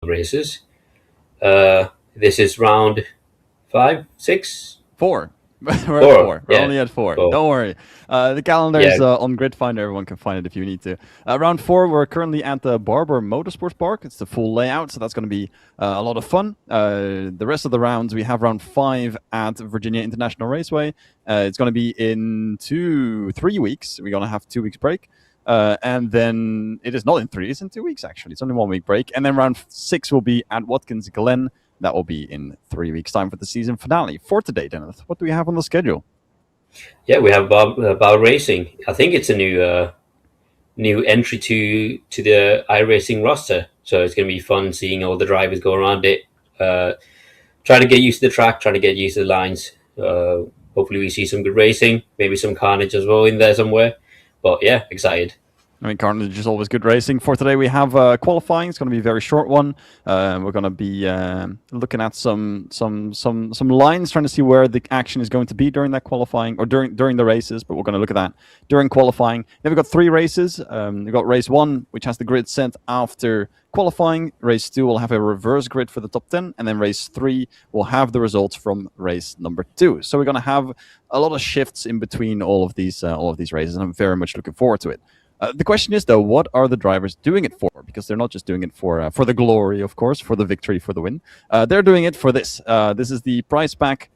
races. This is round 5, 6, Four. We're at 4. four. We're Yeah, only at four. 4. Don't worry. The calendar Yeah, is on Grid Finder. Everyone can find it if you need to. Round 4, we're currently at the Barber Motorsports Park. It's the full layout, so that's going to be a lot of fun. The rest of the rounds, we have round 5 at Virginia International Raceway. It's going to be in 3 weeks. We're going to have 2 weeks break. And then it is not in 3, it's in 2 weeks, actually. It's only 1 week break. And then round 6 will be at Watkins Glen. That will be in 3 weeks' time for the season finale. For today, Dennis, what do we have on the schedule? yeah, we have Barber Racing. I think it's a new entry to the iRacing roster, so it's going to be fun seeing all the drivers go around it. Try to get used to the track, try to get used to the lines. Hopefully, we see some good racing, maybe some carnage as well in there somewhere. But yeah, excited. I mean, Carnage is always good racing. For today, we have qualifying. It's going to be a very short one. We're going to be looking at some lines, trying to see where the action is going to be during that qualifying or during the races. But we're going to look at that during qualifying. Then we've got 3 races. We've got race 1, which has the grid set after qualifying. Race 2 will have a reverse grid for the top 10, and then race 3 will have the results from race number 2. So we're going to have a lot of shifts in between all of these races, and I'm very much looking forward to it. The question is, though, what are the drivers doing it for? Because they're not just doing it for the glory, of course, for the victory, for the win. They're doing it for this. This is the prize pack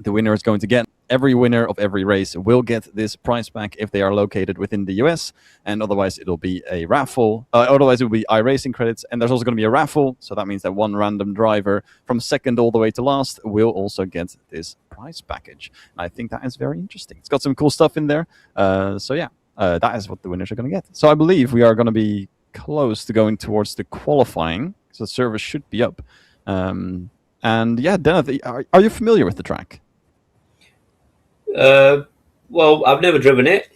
the winner is going to get. Every winner of every race will get this prize pack if they are located within the US, and otherwise it'll be a raffle. Otherwise it will be iRacing credits, and there's also going to be a raffle, so that means that one random driver from second all the way to last will also get this prize package. And I think that is very interesting. It's got some cool stuff in there, so yeah. That is what the winners are going to get. So I believe we are going to be close to going towards the qualifying. So the server should be up. And yeah, Dennis, are you familiar with the track? Well, I've never driven it.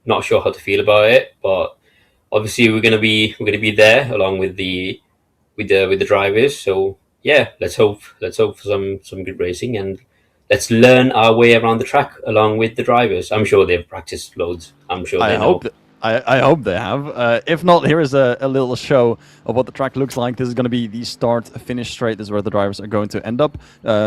Not sure how to feel about it, but obviously we're gonna be there along with the drivers. So yeah, let's hope for some good racing, and let's learn our way around the track along with the drivers. I'm sure they've practiced loads. I'm sure they know. I hope they have. If not, here is a little show of what the track looks like. This is going to be the start-finish straight. This is where the drivers are going to end up.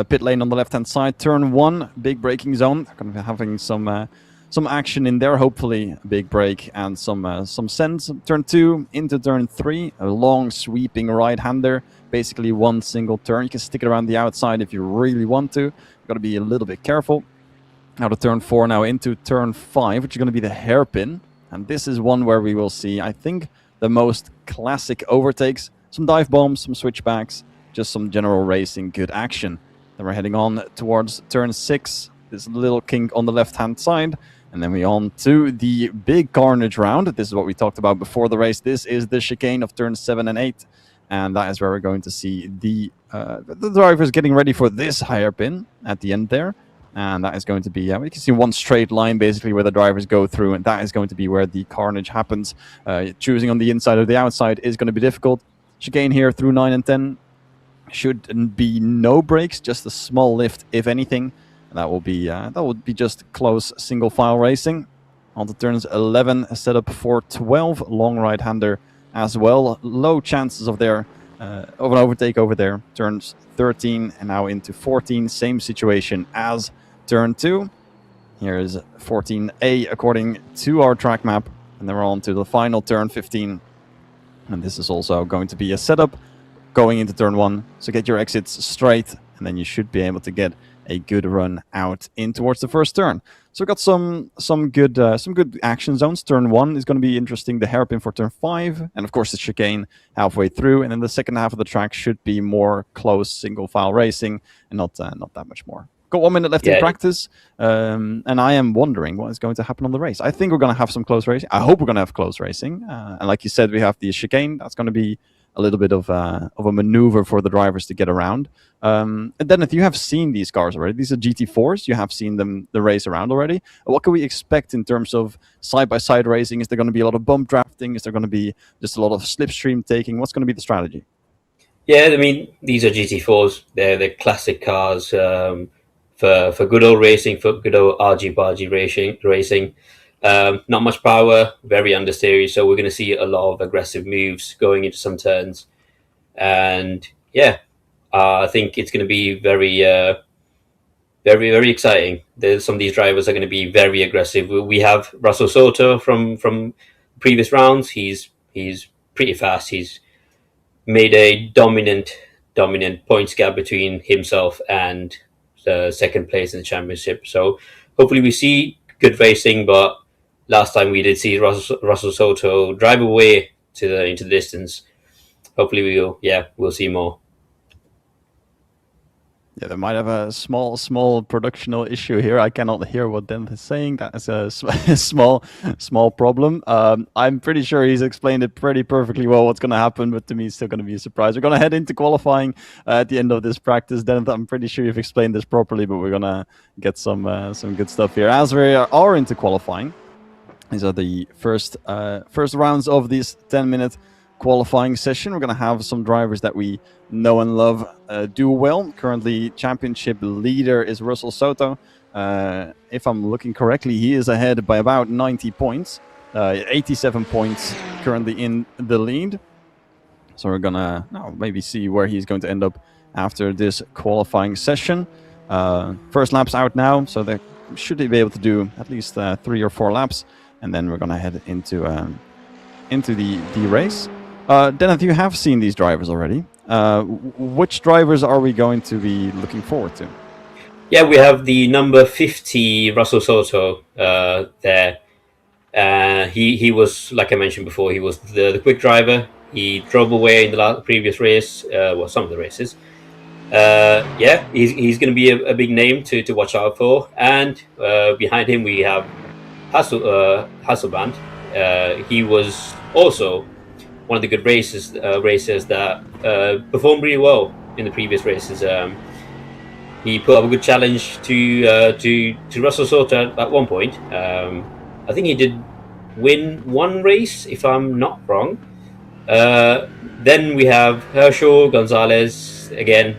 Pit lane on the left-hand side. Turn 1, big braking zone. They're going to be having some action in there, hopefully a big break and some sends. Turn 2 into turn 3, a long sweeping right-hander. Basically one single turn. You can stick it around the outside if you really want to. You've got to be a little bit careful. Out of turn 4 now into turn 5, which is going to be the hairpin. And this is one where we will see, I think, the most classic overtakes. Some dive bombs, some switchbacks, just some general racing, good action. Then we're heading on towards turn 6. This little kink on the left-hand side. And then we're on to the big carnage round. This is what we talked about before the race. This is the chicane of turns 7 and 8. And that is where we're going to see the drivers getting ready for this hairpin at the end there. And that is going to be, we can see one straight line basically where the drivers go through, and that is going to be where the carnage happens. Choosing on the inside or the outside is going to be difficult. Chicane here through 9 and 10. Should be no brakes, just a small lift, if anything. And that will be just close single file racing. On to turns 11, set up for 12, long right-hander as well. Low chances of an overtake over there. Turns 13 and now into 14, same situation as turn 2. Here is 14A according to our track map. And then we're on to the final turn 15. And this is also going to be a setup going into turn 1. So get your exits straight, and then you should be able to get a good run out in towards the first turn. So we've got some good action zones. Turn 1 is going to be interesting. The hairpin for turn 5, and of course the chicane halfway through. And then the second half of the track should be more close single file racing, and not that much more. Got 1 minute left in practice, and I am wondering what is going to happen on the race. I think we're going to have some close racing. I hope we're going to have close racing. And like you said, we have the chicane. That's going to be a little bit of a maneuver for the drivers to get around. And then if you have seen these cars already, these are GT4s, you have seen them the race around already. What can we expect in terms of side-by-side racing? Is there going to be a lot of bump drafting? Is there going to be just a lot of slipstream taking? What's going to be the strategy? Yeah, I mean, these are GT4s. They're the classic cars for good old racing, for good old argy-bargy racing. Not much power, very understeery, so we're going to see a lot of aggressive moves going into some turns. And yeah, I think it's going to be very exciting. Some of these drivers are going to be very aggressive. We have Russell Soto from previous rounds. He's pretty fast. He's made a dominant points gap between himself and the second place in the championship. So hopefully we see good racing. But last time we did see Russell Soto drive away into the distance. Hopefully we'll see more. Yeah, they might have a small productional issue here. I cannot hear what Dennis is saying. That is a small problem. I'm pretty sure he's explained it pretty perfectly well what's going to happen, but to me, it's still going to be a surprise. We're going to head into qualifying at the end of this practice. Dennis, I'm pretty sure you've explained this properly, but we're going to get some good stuff here. As we are into qualifying, these are the first rounds of this 10-minute qualifying session. We're going to have some drivers that we know and love do well. Currently, championship leader is Russell Soto. If I'm looking correctly, he is ahead by about 90 points. 87 points currently in the lead. So we're going to maybe see where he's going to end up after this qualifying session. First lap's out now, so they should be able to do at least 3 or 4 laps. And then we're going to head into the race. Dennis, you have seen these drivers already. Which drivers are we going to be looking forward to? Yeah, we have the number 50 Russell Soto there. He was, like I mentioned before, he was the quick driver. He drove away in the previous race, some of the races. He's going to be a big name to watch out for. And behind him we have Hasselband. He was also one of the good racers that performed really well in the previous races. He put up a good challenge to Russell Soto at one point. I think he did win one race, if I'm not wrong. Then we have Herschel, Gonzalez, again,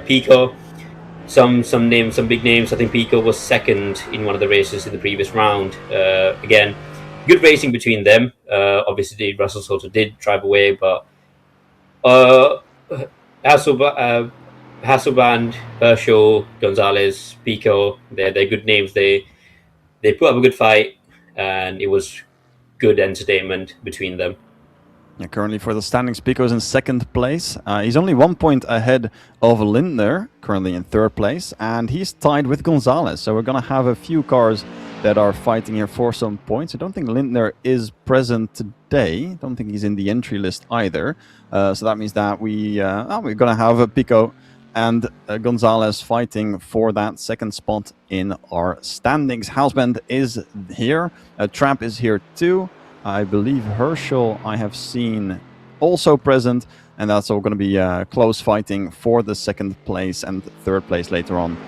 Pico. Some names, some big names. I think Pico was second in one of the races in the previous round. Again, good racing between them. Obviously, Russell Soto did drive away, but Hasselband, Herschel, Gonzalez, Pico, they're good names. They put up a good fight, and it was good entertainment between them. Yeah, currently for the standings, Pico is in second place. He's only 1 point ahead of Lindner, currently in third place, and he's tied with Gonzalez. So we're going to have a few cars that are fighting here for some points. I don't think Lindner is present today. I don't think he's in the entry list either. So that means that we're going to have Pico and Gonzalez fighting for that second spot in our standings. Houseband is here. Trap is here too. I believe Herschel I have seen also present, and that's all going to be close fighting for the second place and third place later on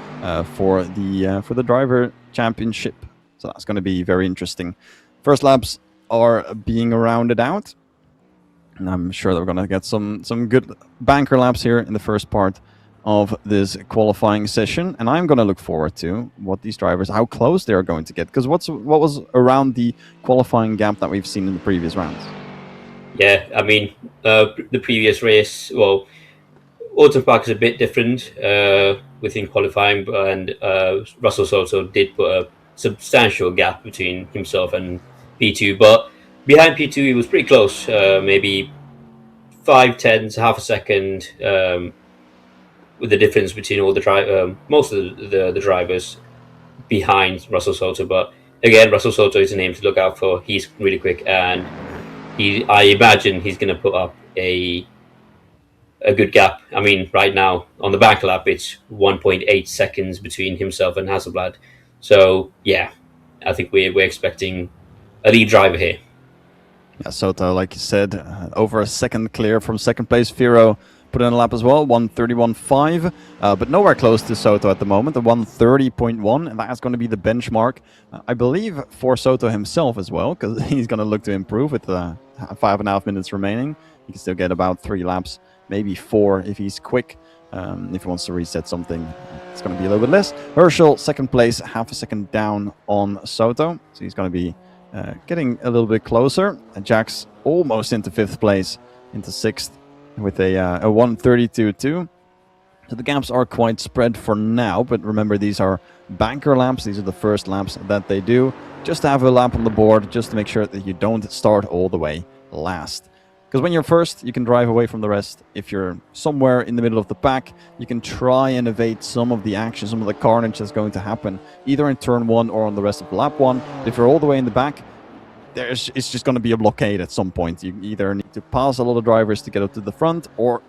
for the driver championship. So that's going to be very interesting. First laps are being rounded out, and I'm sure that we're going to get some good banker laps here in the first part of this qualifying session, and I'm going to look forward to what these drivers, how close they are going to get, because what was around the qualifying gap that we've seen in the previous rounds? Yeah, I mean, the previous race, well, Autumn Park is a bit different within qualifying, and Russell Soto did put a substantial gap between himself and P2, but behind P2 he was pretty close, maybe 5/10, half a second, with the difference between all the most of the drivers behind Russell Soto. But again, Russell Soto is a name to look out for. He's really quick, and I imagine he's going to put up a good gap. I mean, right now on the back lap, it's 1.8 seconds between himself and Hasselblad. So yeah, I think we're expecting a lead driver here. Yeah, Soto, like you said, over a second clear from second place. Firo put in a lap as well, 1:31.5, but nowhere close to Soto at the moment, the 1:30.1, and that's going to be the benchmark, I believe, for Soto himself as well, because he's going to look to improve with 5.5 minutes remaining. He can still get about 3 laps, maybe 4 if he's quick. If he wants to reset something, it's going to be a little bit less. Herschel, second place, half a second down on Soto, so he's going to be getting a little bit closer. Jack's almost into 5th place, into 6th. with a 1:32.2. So the gaps are quite spread for now, but remember these are banker laps. These are the first laps that they do, just to have a lap on the board, just to make sure that you don't start all the way last. Because when you're first, you can drive away from the rest. If you're somewhere in the middle of the pack, you can try and evade some of the action, some of the carnage that's going to happen, either in turn 1 or on the rest of lap 1. But if you're all the way in the back, it's just going to be a blockade at some point. You either need to pass a lot of drivers to get up to the front, or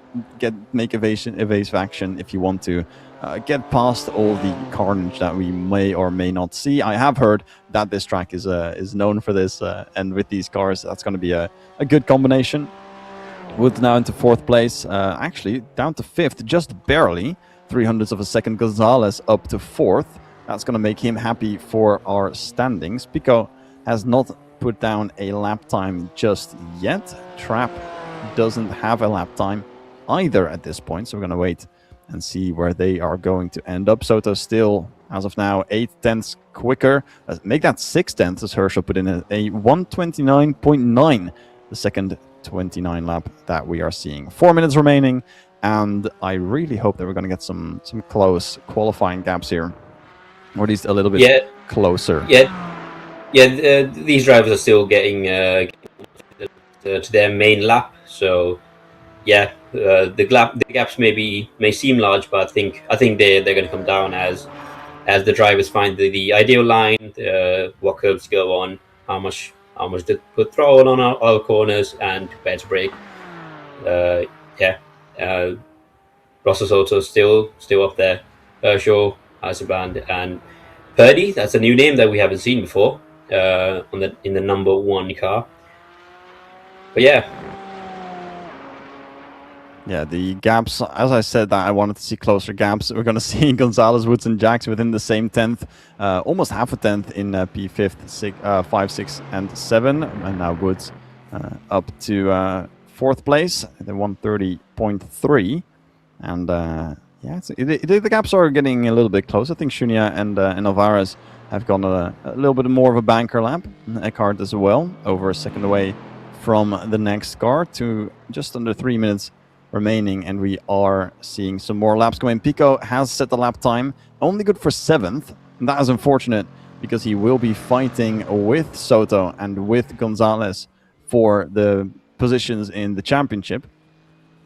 make evasive action if you want to get past all the carnage that we may or may not see. I have heard that this track is known for this, and with these cars, that's going to be a good combination. Woods now into 4th place, actually down to 5th, just barely, 300ths of a second. Gonzalez up to 4th. That's going to make him happy for our standings. Pico has not put down a lap time just yet. Trap doesn't have a lap time either at this point, so we're going to wait and see where they are going to end up. Soto still, as of now, 8/10 quicker. Make that 6/10 as Herschel put in a 1:29.9, the second 29 lap that we are seeing. 4 minutes remaining, and I really hope that we're going to get some close qualifying gaps here, or at least a little bit closer. These drivers are still getting to their main lap, so the gaps may seem large, but I think they're going to come down as the drivers find the ideal line, what curves go on, how much to put throttle on all corners, and where to brake. Ross Soto still up there. Herschel, Hasselband, and Purdy. That's a new name that we haven't seen before in the number 1 car. But the gaps, as I said, that I wanted to see closer gaps. We're going to see Gonzalez, Woods, and Jax within the same 10th, almost half a 10th in P5, 5, 6, and 7. And now Woods up to 4th place, the 1:30.3. And the gaps are getting a little bit close. I think Shunia and Alvarez have gone a little bit more of a banker lap. Eckhart as well, over a second away from the next car, to just under 3 minutes remaining, and we are seeing some more laps going. Pico has set the lap time, only good for 7th, and that is unfortunate because he will be fighting with Soto and with Gonzalez for the positions in the championship,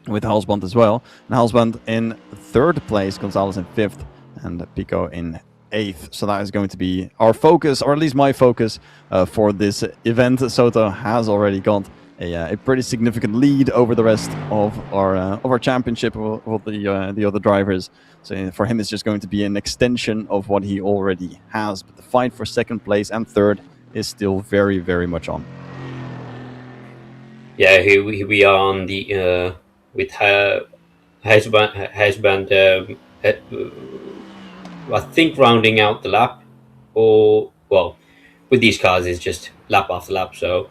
with Halsband as well. And Halsband in 3rd place, Gonzalez in 5th, and Pico in 8th. So that is going to be our focus, or at least my focus, for this event. Soto has already got a pretty significant lead over the rest of our championship, of the other drivers. So for him, it's just going to be an extension of what he already has. But the fight for 2nd place and 3rd is still very, very much on. Yeah, here we are on the with Huisband, I think rounding out the lap, with these cars it's just lap after lap. So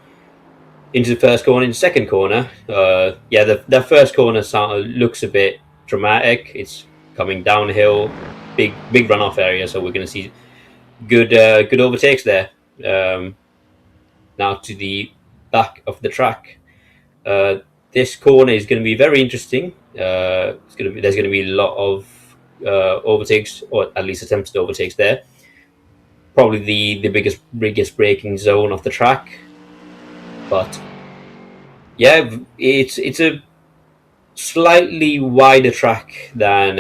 into the first corner, in the second corner, the first corner looks a bit dramatic. It's coming downhill, big runoff area, so we're going to see good overtakes there. Now to the back of the track. This corner is going to be very interesting. There's going to be a lot of overtakes, or at least attempted overtakes there. Probably the biggest braking zone of the track. But yeah, it's a slightly wider track than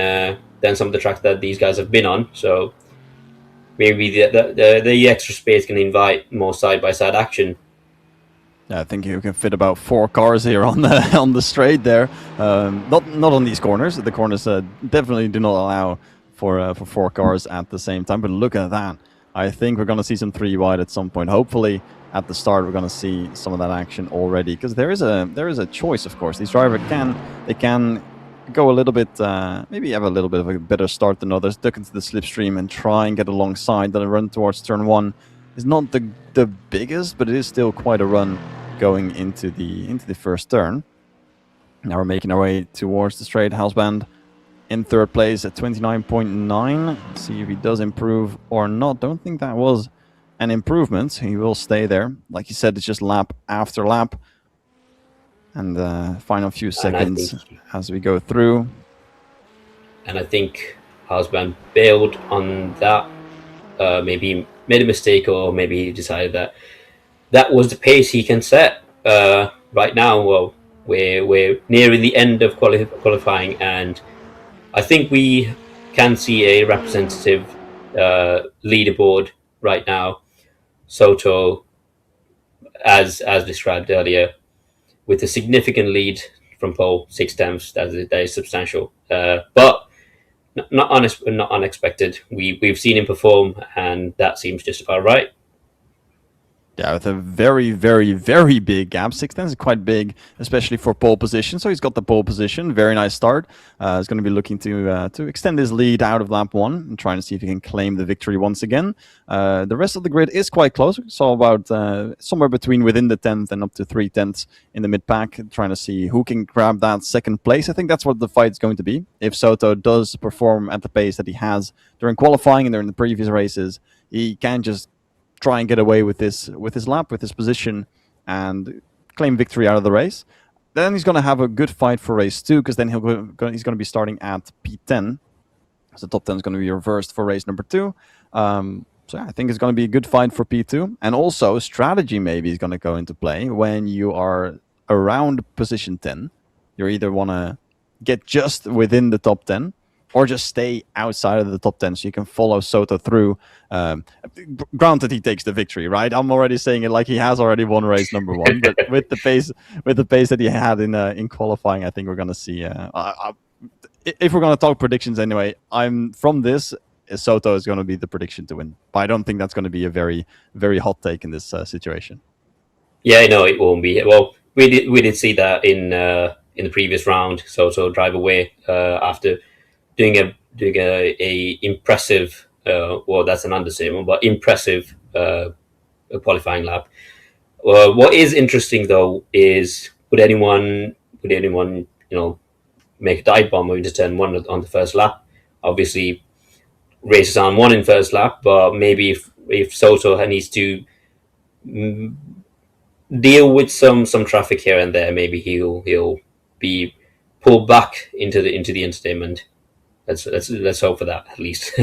some of the tracks that these guys have been on. So maybe the extra space can invite more side by side action. I think you can fit about 4 cars here on the straight there. Not on these corners. The corners definitely do not allow for 4 cars at the same time. But look at that. I think we're going to see some 3 wide at some point. Hopefully, at the start, we're going to see some of that action already. Because there is a choice, of course. These drivers can go a little bit, maybe have a little bit of a better start than others, duck into the slipstream and try and get alongside. Then a run towards turn 1 is not the biggest, but it is still quite a run going into the first turn. Now we're making our way towards the straight. Halsband in 3rd place at 29.9. Let's see if he does improve or not. Don't think that was an improvement. He will stay there. Like you said, it's just lap after lap. And final few and seconds as we go through. I think Husband bailed on that. Maybe made a mistake, or maybe he decided that that was the pace he can set. Right now, well, we're nearing the end of qualifying, and I think we can see a representative leaderboard right now. Soto, as described earlier, with a significant lead from pole, 6 tenths. That is substantial, but not unexpected. We've seen him perform, and that seems just about right. Yeah, with a very, very, very big gap. 6 tenths is quite big, especially for pole position. So he's got the pole position. Very nice start. He's going to be looking to extend his lead out of lap 1 and trying to see if he can claim the victory once again. The rest of the grid is quite close. We saw about somewhere between within the 10th and up to 3 tenths in the mid-pack, trying to see who can grab that second place. I think that's what the fight's going to be. If Soto does perform at the pace that he has during qualifying and during the previous races, he can just try and get away with his lap, with his position, and claim victory out of the race. Then he's going to have a good fight for race 2, because then he's going to be starting at P10. So the top 10 is going to be reversed for race number 2. So I think it's going to be a good fight for P2. And also strategy maybe is going to go into play when you are around position 10. You either want to get just within the top 10, or just stay outside of the top 10 so you can follow Soto through. Granted, he takes the victory, right? I'm already saying it like he has already won race number 1, but with the pace that he had in qualifying, I think we're going to see. If we're going to talk predictions anyway, Soto is going to be the prediction to win. But I don't think that's going to be a very, very hot take in this situation. Yeah, no, it won't be. Well, we did see that in the previous round. Soto drive away after doing a impressive, well, that's an understatement, but impressive qualifying lap. What is interesting though is would anyone make a dive bomb into turn 1 on the first lap? Obviously, races on 1 in first lap, but maybe if Soto needs to deal with some traffic here and there, maybe he'll be pulled back into the entertainment. Let's hope for that at least.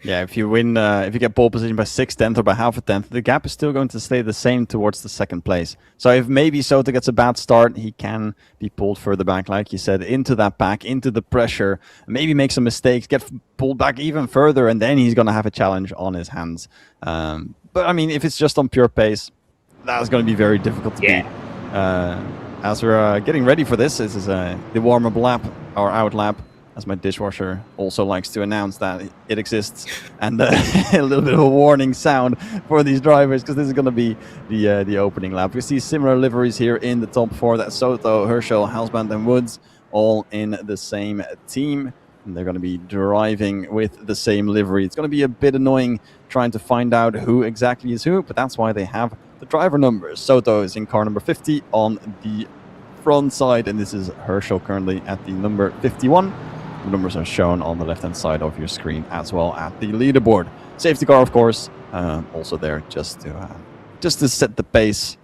Yeah, if you win, if you get pole position by 6 tenths or by half a tenth, the gap is still going to stay the same towards the second place. So if maybe Soto gets a bad start, he can be pulled further back, like you said, into that pack, into the pressure, maybe make some mistakes, get pulled back even further, and then he's going to have a challenge on his hands. But I mean, if it's just on pure pace, that's going to be very difficult to beat. As we're getting ready for this is the warm-up lap, or out lap, as my dishwasher also likes to announce that it exists, and a little bit of a warning sound for these drivers, because this is going to be the opening lap. We see similar liveries here in the top 4. That's Soto, Herschel, Halsband, and Woods, all in the same team, and they're going to be driving with the same livery. It's going to be a bit annoying trying to find out who exactly is who, but that's why they have the driver numbers. Soto is in car number 50 on the front side, and this is Herschel currently at the number 51. The numbers are shown on the left-hand side of your screen as well at the leaderboard. Safety car, of course, also there just to set the pace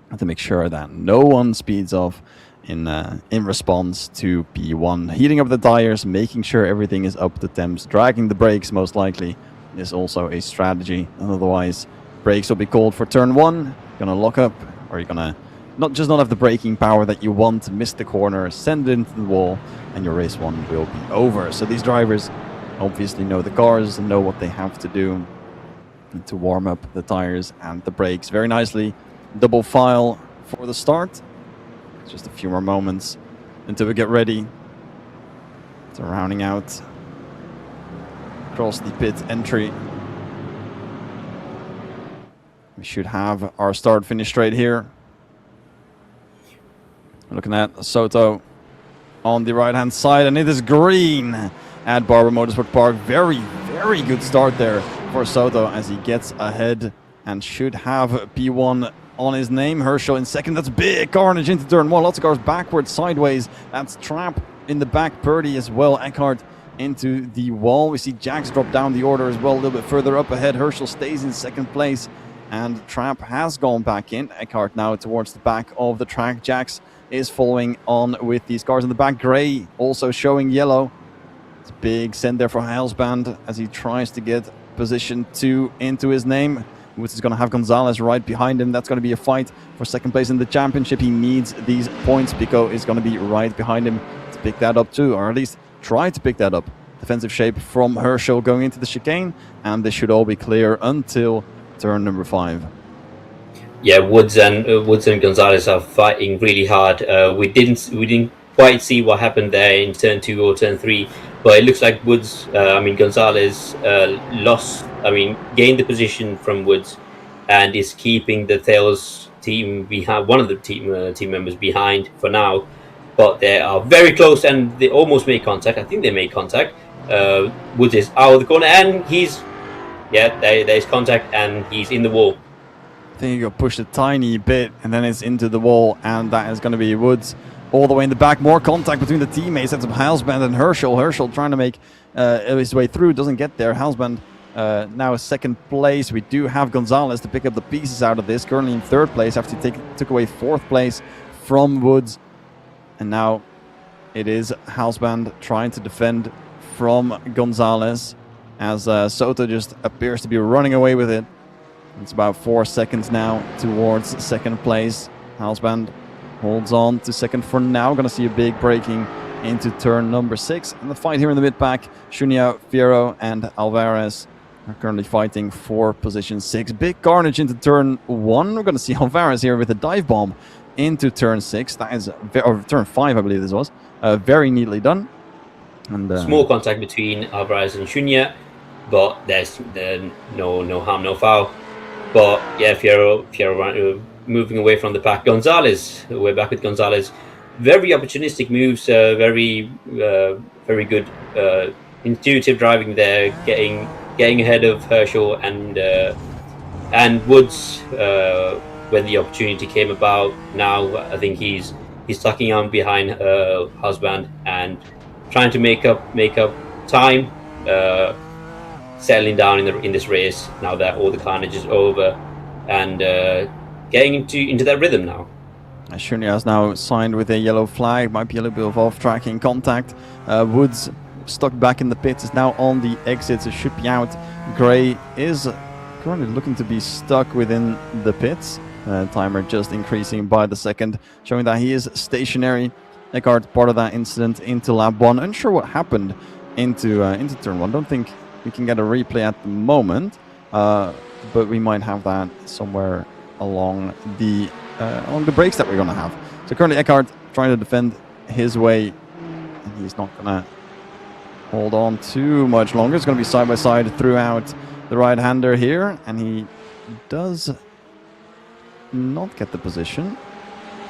and to make sure that no one speeds off in response to P1. Heating up the tires, making sure everything is up to temps, dragging the brakes most likely is also a strategy. Otherwise, brakes will be called for turn 1. You're gonna lock up, or you're gonna not have the braking power that you want, miss the corner, send it into the wall, and your race 1 will be over. So these drivers obviously know the cars and know what they have to do to warm up the tires and the brakes very nicely. Double file for the start. Just a few more moments until we get ready to rounding out across the pit entry. We should have our start finish straight here. Looking at Soto on the right-hand side, and it is green at Barber Motorsport Park. Very, very good start there for Soto as he gets ahead and should have P1 on his name. Herschel in second. That's big carnage into turn 1. Lots of cars backwards, sideways. That's Trap in the back. Purdy as well. Eckhart into the wall. We see Jax drop down the order as well a little bit further up ahead. Herschel stays in second place. and Trap has gone back in. Eckhart now towards the back of the track. Jax is following on with these cars in the back. Gray also showing yellow. It's a big send there for Heilsband as he tries to get position 2 into his name. Woods is going to have Gonzalez right behind him. That's going to be a fight for second place in the championship. He needs these points. Pico is going to be right behind him to pick that up too, or at least try to pick that up. Defensive shape from Herschel going into the chicane, and this should all be clear until turn number 5. Yeah, Woods and Gonzalez are fighting really hard. We didn't quite see what happened there in turn 2 or turn 3, but it looks like Gonzalez gained the position from Woods, and is keeping the Thales team behind, one of the team members behind for now. But they are very close, and they almost made contact. I think they made contact. Woods is out of the corner, and there's contact, and he's in the wall. I think he got pushed a tiny bit, and then it's into the wall, and that is going to be Woods all the way in the back. More contact between the teammates. That's Heilsband and Herschel. Herschel trying to make his way through, doesn't get there. Heilsband now second place. We do have Gonzalez to pick up the pieces out of this. Currently in third place after he took away fourth place from Woods. And now it is Heilsband trying to defend from Gonzalez as Soto just appears to be running away with it. It's about 4 seconds now towards second place. Heilsband holds on to second for now. Going to see a big braking into turn number 6. And the fight here in the mid-pack, Shunya, Fierro, and Alvarez are currently fighting for position 6. Big carnage into turn 1. We're going to see Alvarez here with a dive bomb into turn 6. That is, or turn 5, I believe this was. Very neatly done. And small contact between Alvarez and Shunya, but there's no harm, no foul. But yeah, Fierro moving away from the pack. Gonzalez, we're back with Gonzalez. Very opportunistic moves, very good intuitive driving there, getting ahead of Herschel and Woods when the opportunity came about. Now I think he's tucking on behind Heilsband and trying to make up time, settling down in this race now that all the carnage is over, and getting into that rhythm now. Shunya has now signed with a yellow flag. Might be a little bit of off-tracking contact. Woods stuck back in the pits, is now on the exits. It should be out. Gray is currently looking to be stuck within the pits. Timer just increasing by the second, showing that he is stationary. Eckhart, part of that incident into lap 1. Unsure what happened into turn 1. Don't think we can get a replay at the moment, but we might have that somewhere along the breaks that we're going to have. So currently Eckhart trying to defend his way, and he's not going to hold on too much longer. It's going to be side by side throughout the right-hander here, and he does not get the position,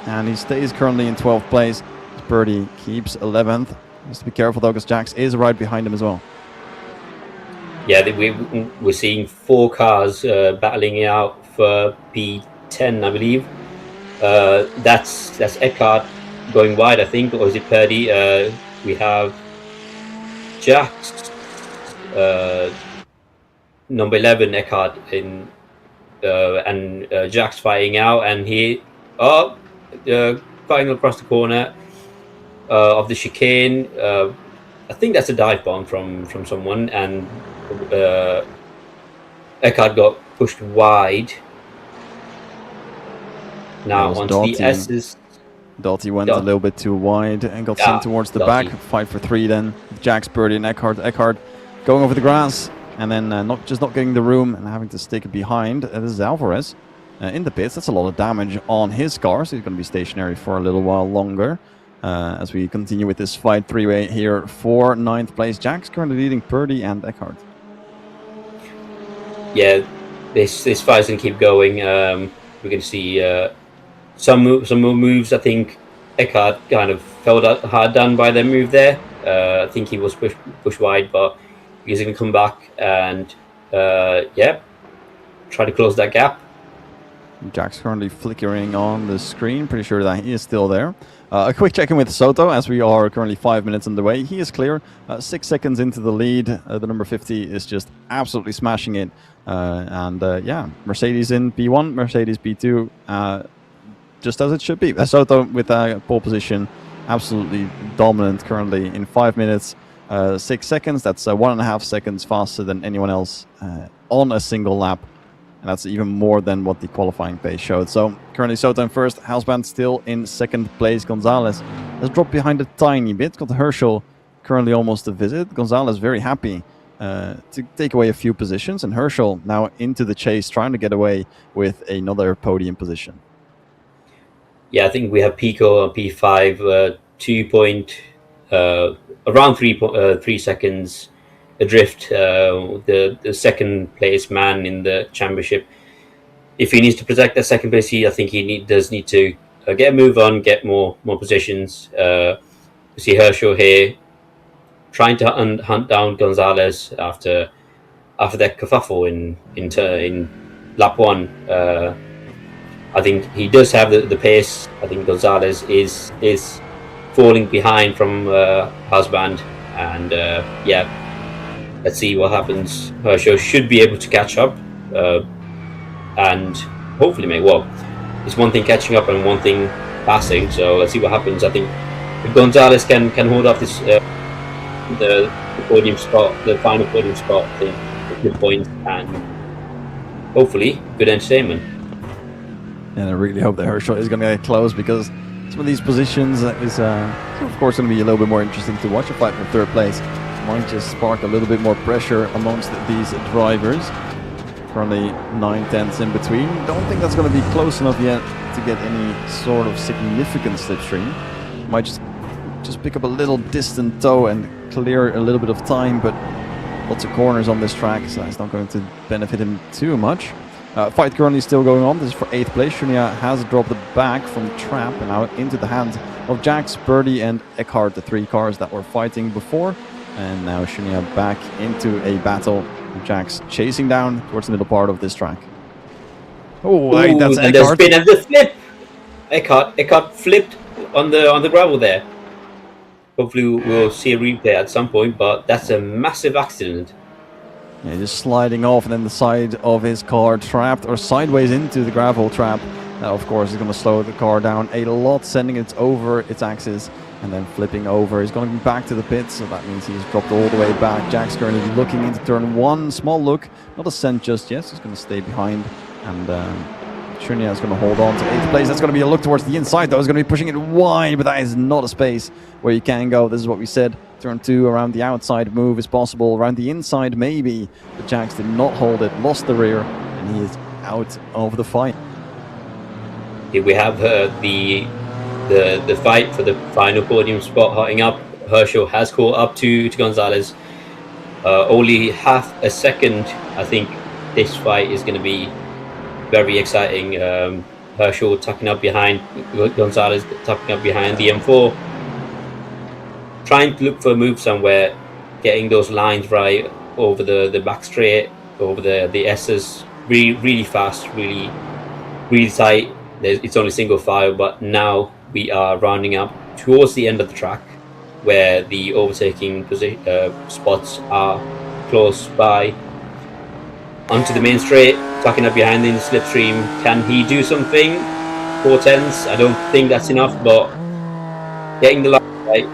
and he stays currently in 12th place. Birdie keeps 11th. Just to be careful though, because Jax is right behind him as well. Yeah, we're seeing 4 cars battling it out for P10, I believe. That's Eckhart going wide, I think, or is it Purdy? We have Jax, number 11, Eckhart, and Jax fighting out, and he fighting across the corner of the chicane. I think that's a dive bomb from someone, and Eckhart got pushed wide. Now onto the S's. Doughty went a little bit too wide and got sent towards the back. Fight for 3 then. Jax, Birdie, and Eckhart. Eckhart going over the grass, and then not getting the room and having to stick it behind. This is Alvarez in the pits. That's a lot of damage on his car, so he's going to be stationary for a little while longer. As we continue with this fight 3-way here for 9th place. Jax currently leading Purdy and Eckhart. Yeah, this fight's going to keep going. We're going to see some more moves. I think Eckhart kind of felt hard done by their move there. I think he was pushed wide, but he's going to come back and try to close that gap. Jack's currently flickering on the screen. Pretty sure that he is still there. A quick check-in with Soto, as we are currently 5 minutes on the way. He is clear. 6 seconds into the lead. The number 50 is just absolutely smashing it. Yeah, Mercedes in P1, Mercedes P2, just as it should be. Soto with a pole position, absolutely dominant currently in 5 minutes, 6 seconds. That's 1.5 seconds faster than anyone else on a single lap. And that's even more than what the qualifying pace showed. So currently Soto in first, Houseband still in second place. Gonzalez has dropped behind a tiny bit. Got Herschel currently almost a visit. Gonzalez very happy to take away a few positions. And Herschel now into the chase, trying to get away with another podium position. Yeah, I think we have Pico on P5, around 3 seconds adrift, the second place man in the championship. If he needs to protect that second place, I think he does need to get a move on, get more positions. We see Herschel here trying to hunt down Gonzalez after that kerfuffle in lap 1. I think he does have the pace. I think Gonzalez is falling behind from Houseband, and let's see what happens. Herschel should be able to catch up and hopefully make. Well, it's one thing catching up and one thing passing. So let's see what happens. I think if Gonzalez can hold off this the podium spot, the final podium spot, I think good points and hopefully good entertainment. And I really hope that Herschel is going to get close, because some of these positions is of course going to be a little bit more interesting to watch. A fight for third place might just spark a little bit more pressure amongst these drivers. Currently 9/10 in between. Don't think that's going to be close enough yet to get any sort of significant slipstream. Might just pick up a little distant toe and clear a little bit of time, but lots of corners on this track, so it's not going to benefit him too much. Fight currently still going on. This is for 8th place. Shunia has dropped back from the trap and now into the hands of Jax, Birdie and Eckhart, the 3 cars that were fighting before. And now Shunia back into a battle. Jax chasing down towards the middle part of this track. Oh, I think that's and Eckhart. The spin and the flip. Eckhart flipped on the gravel there. Hopefully we'll see a replay at some point, but that's a massive accident. Yeah, just sliding off, and then the side of his car trapped or sideways into the gravel trap. That, of course, is going to slow the car down a lot, sending it over its axis and then flipping over. He's going back to the pits, so that means he's dropped all the way back. Jack's currently looking into turn 1. Small look, not a scent just yet. He's going to stay behind, and Shunia is going to hold on to 8th place. That's going to be a look towards the inside, though. He's going to be pushing it wide, but that is not a space where you can go. This is what we said. Turn 2 around the outside move is possible. Around the inside, maybe. But Jax did not hold it, lost the rear, and he is out of the fight. Here we have the fight for the final podium spot hotting up. Herschel has caught up to Gonzalez. Only half a second. I think this fight is going to be very exciting. Herschel tucking up behind Gonzalez, tucking up behind the M4. Trying to look for a move somewhere, getting those lines right over the back straight, over the S's, really fast, really tight. It's only single file, but now we are rounding up towards the end of the track, where the overtaking spots are close by. Onto the main straight, tucking up behind in the slipstream. Can he do something? 4/10s. I don't think that's enough, but getting the line right.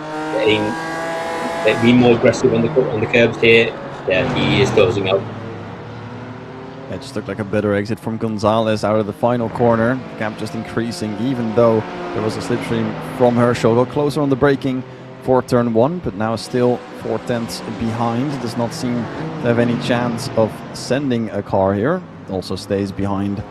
Being more aggressive on the curbs here. Yeah, he is closing out. It just looked like a better exit from Gonzalez out of the final corner. Gap just increasing, even though there was a slipstream from Herschel. Got closer on the braking for turn 1, but now still 4/10 behind. Does not seem to have any chance of sending a car here. Also stays behind.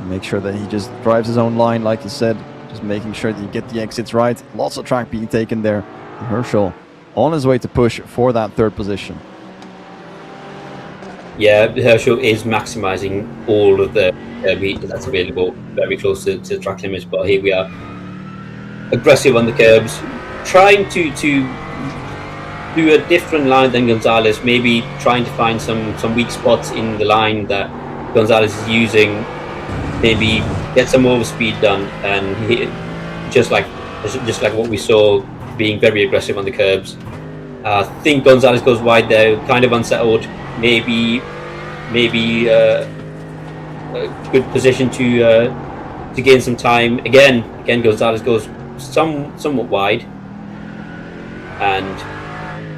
Make sure that he just drives his own line, like you said. Just making sure that you get the exits right. Lots of track being taken there. Herschel on his way to push for that 3rd position. Yeah, Herschel is maximizing all of the heat that's available, very close to the track limits. But here we are, aggressive on the curbs, trying to do a different line than Gonzalez. Maybe trying to find some weak spots in the line that Gonzalez is using. Maybe get some overspeed done, and he just like what we saw, being very aggressive on the curbs. I think Gonzalez goes wide there, kind of unsettled. Maybe a good position to gain some time. Again, Gonzalez goes somewhat wide, and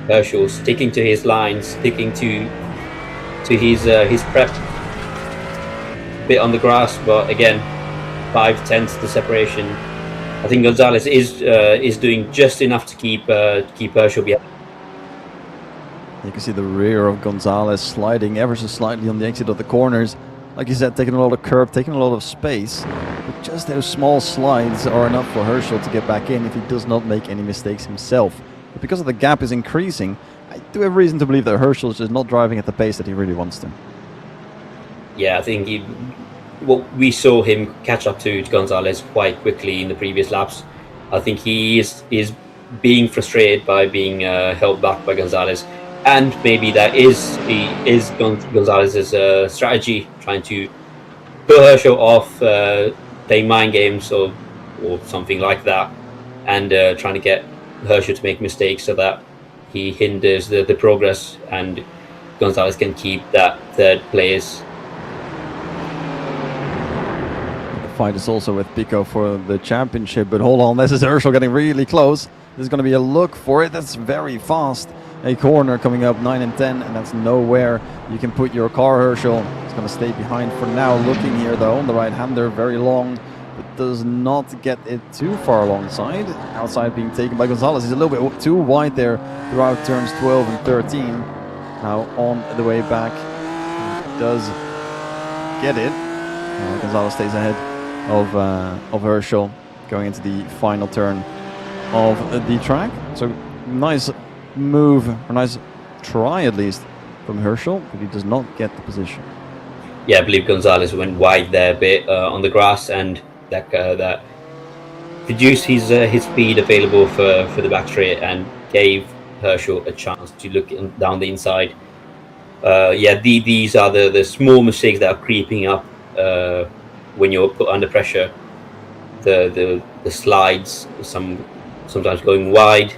Herschel sticking to his lines, sticking to his prep bit on the grass. But again, 5/10 the separation. I think Gonzalez is doing just enough to keep Herschel behind. You can see the rear of Gonzalez sliding ever so slightly on the exit of the corners. Like you said, taking a lot of curb, taking a lot of space. But just those small slides are enough for Herschel to get back in if he does not make any mistakes himself. But because of the gap is increasing, I do have reason to believe that Herschel is just not driving at the pace that he really wants to. Yeah, I think we saw him catch up to Gonzalez quite quickly in the previous laps. I think he is being frustrated by being held back by Gonzalez. And maybe that is Gonzalez's strategy, trying to put Herschel off, playing mind games or something like that, and trying to get Herschel to make mistakes so that he hinders the progress, and Gonzalez can keep that third place. The fight is also with Pico for the championship, but hold on, this is Herschel getting really close. There's going to be a look for it. That's very fast. A corner coming up 9 and 10, and that's nowhere you can put your car. Herschel is going to stay behind for now. Looking here though on the right-hander, very long, but does not get it too far alongside. Outside being taken by Gonzalez. He's a little bit too wide there throughout turns 12 and 13. Now on the way back, he does get it. Gonzalez stays ahead of Herschel going into the final turn of the track. So nice move, or nice try at least, from Herschel, but he does not get the position. Yeah, I believe Gonzalez went wide there a bit on the grass, and that reduced his speed available for the back straight and gave Herschel a chance to look down the inside. These are the small mistakes that are creeping up when you're put under pressure. The slides, sometimes going wide.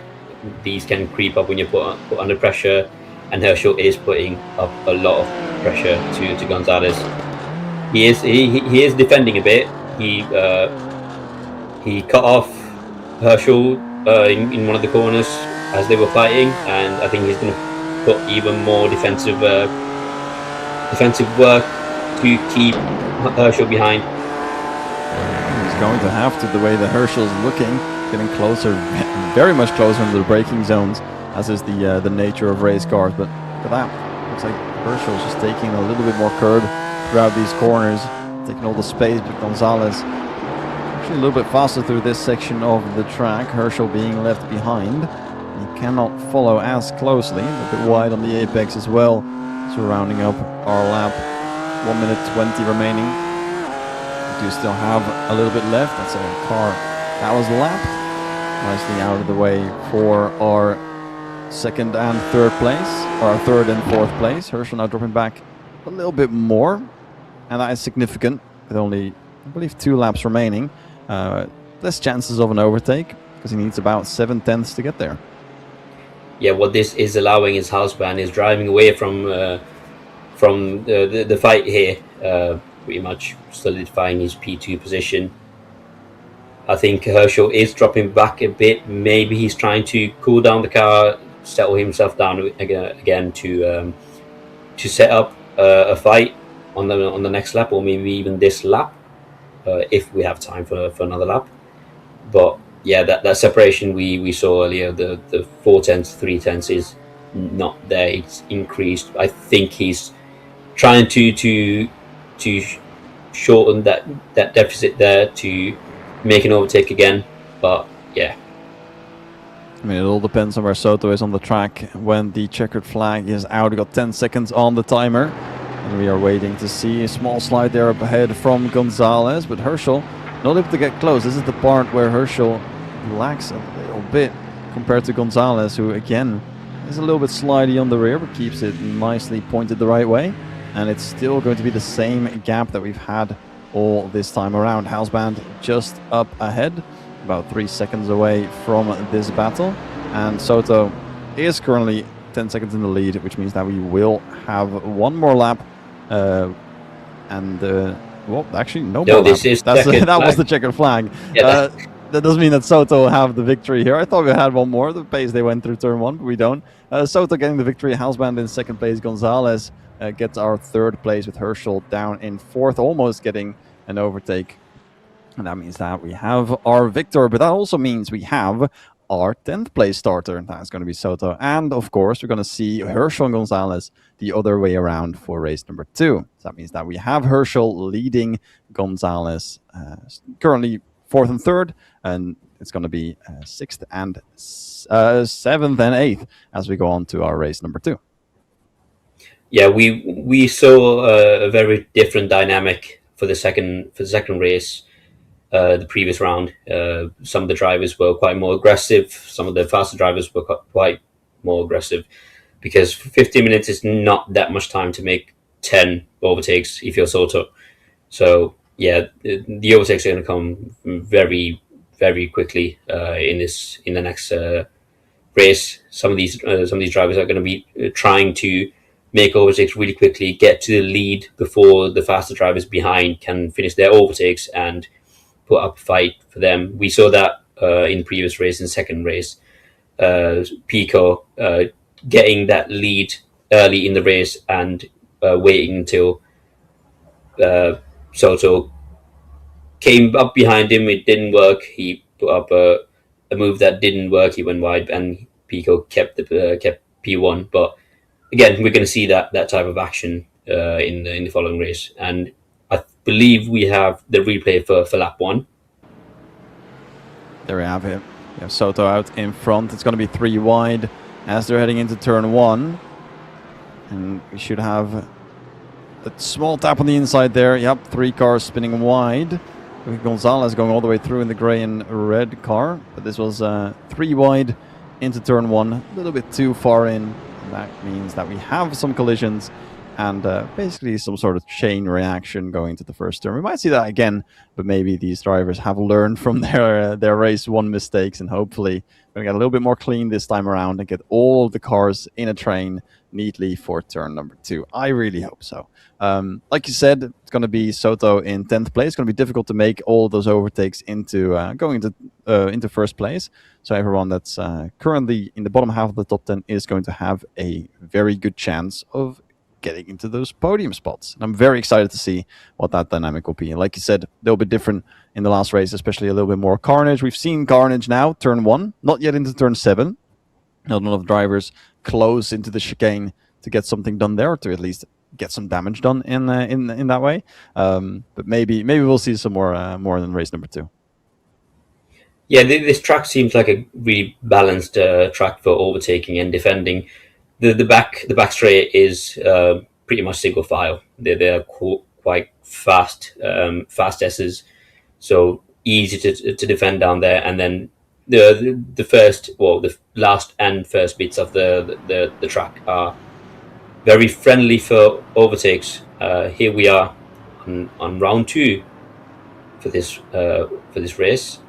These can creep up when you're put under pressure, and Herschel is putting up a lot of pressure to Gonzalez. He is defending a bit. He cut off Herschel in one of the corners as they were fighting, and I think he's going to put even more defensive work to keep Herschel behind. He's going to have to, the way that Herschel's looking, getting closer, very much closer into the braking zones, as is the nature of race cars. But look at that, looks like Herschel's just taking a little bit more curb throughout these corners, taking all the space, but Gonzalez actually a little bit faster through this section of the track. Herschel being left behind. He cannot follow as closely, a bit wide on the apex as well. So rounding up our lap, 1 minute 20 remaining. We do still have a little bit left. That's a car that was lapped nicely out of the way for our second and third place, or our third and fourth place. Herschel now dropping back a little bit more, and that is significant with only, I believe, 2 laps remaining. Less chances of an overtake because he needs about 7/10 to get there. Yeah, what this is allowing is Halsban is driving away from the fight here, pretty much solidifying his P2 position. I think Herschel is dropping back a bit. Maybe he's trying to cool down the car, settle himself down again to set up a fight on the next lap, or maybe even this lap, if we have time for another lap. But yeah, that separation we saw earlier, the 4/10, 3/10 is not there. It's increased. I think he's trying to shorten that deficit there to make an overtake again. But yeah, I mean, it all depends on where Soto is on the track when the checkered flag is out. We got 10 seconds on the timer, and we are waiting to see a small slide there up ahead from Gonzalez, but Herschel not able to get close. This is the part where Herschel lacks a little bit compared to Gonzalez, who again is a little bit slidey on the rear, but keeps it nicely pointed the right way. And it's still going to be the same gap that we've had all this time around. Houseband just up ahead, about 3 seconds away from this battle. And Soto is currently 10 seconds in the lead, which means that we will have one more lap. Well, actually, no more lap. That was the checkered flag. Yeah, that doesn't mean that Soto will have the victory here. I thought we had one more, the pace they went through turn 1, but we don't. Soto getting the victory. Houseband in second place. Gonzalez gets our third place with Herschel down in fourth, almost getting an overtake. And that means that we have our victor, but that also means we have our 10th place starter. That's going to be Soto. And of course, we're going to see Herschel and Gonzalez the other way around for race number 2. So that means that we have Herschel leading Gonzalez currently 4th and 3rd, and it's going to be 6th and 7th and 8th as we go on to our race number 2. Yeah, we saw a very different dynamic for the second race. The previous round, some of the drivers were quite more aggressive. Some of the faster drivers were quite more aggressive, because 15 minutes is not that much time to make 10 overtakes if you're Soto. So yeah, the overtakes are going to come very, very quickly in the next race. Some of these drivers are going to be trying to make overtakes really quickly, get to the lead before the faster drivers behind can finish their overtakes and put up a fight for them. We saw that in the previous race, in the second race. Pico getting that lead early in the race and waiting until Soto came up behind him. It didn't work. He put up a move that didn't work. He went wide, and Pico kept P1. But again, we're going to see that type of action in the following race, and I believe we have the replay for lap 1. There we have it. We have Soto out in front. It's going to be 3 wide as they're heading into turn 1. And we should have a small tap on the inside there. Yep, 3 cars spinning wide. With Gonzalez going all the way through in the gray and red car. But this was 3 wide into turn 1. A little bit too far in. And that means that we have some collisions and basically some sort of chain reaction going to the first turn. We might see that again, but maybe these drivers have learned from their race 1 mistakes, and hopefully we're going to get a little bit more clean this time around and get all the cars in a train neatly for turn number 2. I really hope so. Like you said, it's going to be Soto in 10th place. It's going to be difficult to make all those overtakes into going into first place. So everyone that's currently in the bottom half of the top 10 is going to have a very good chance of getting into those podium spots. And I'm very excited to see what that dynamic will be. And like you said, they'll be different in the last race, especially a little bit more carnage. We've seen carnage now, turn 1, not yet into turn 7. Not enough drivers close into the chicane to get something done there, or to at least get some damage done in that way. But maybe we'll see some more in race number 2. Yeah, this track seems like a really balanced track for overtaking and defending. The back straight is pretty much single file. They're quite fast S's, so easy to defend down there. And then the last and first bits of the track are very friendly for overtakes. Here we are on round 2 for this race.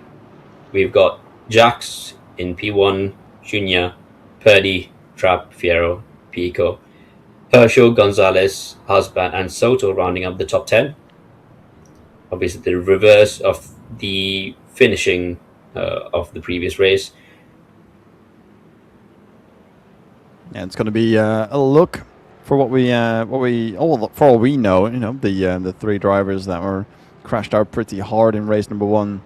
We've got Jax in P1, Junior, Purdy, Trapp, Fierro, Pico, Herschel, Gonzalez, Houseband, and Soto rounding up the top 10. Obviously, the reverse of the finishing of the previous race. Yeah, it's going to be a look for for all we know. The 3 drivers that were crashed out pretty hard in race number 1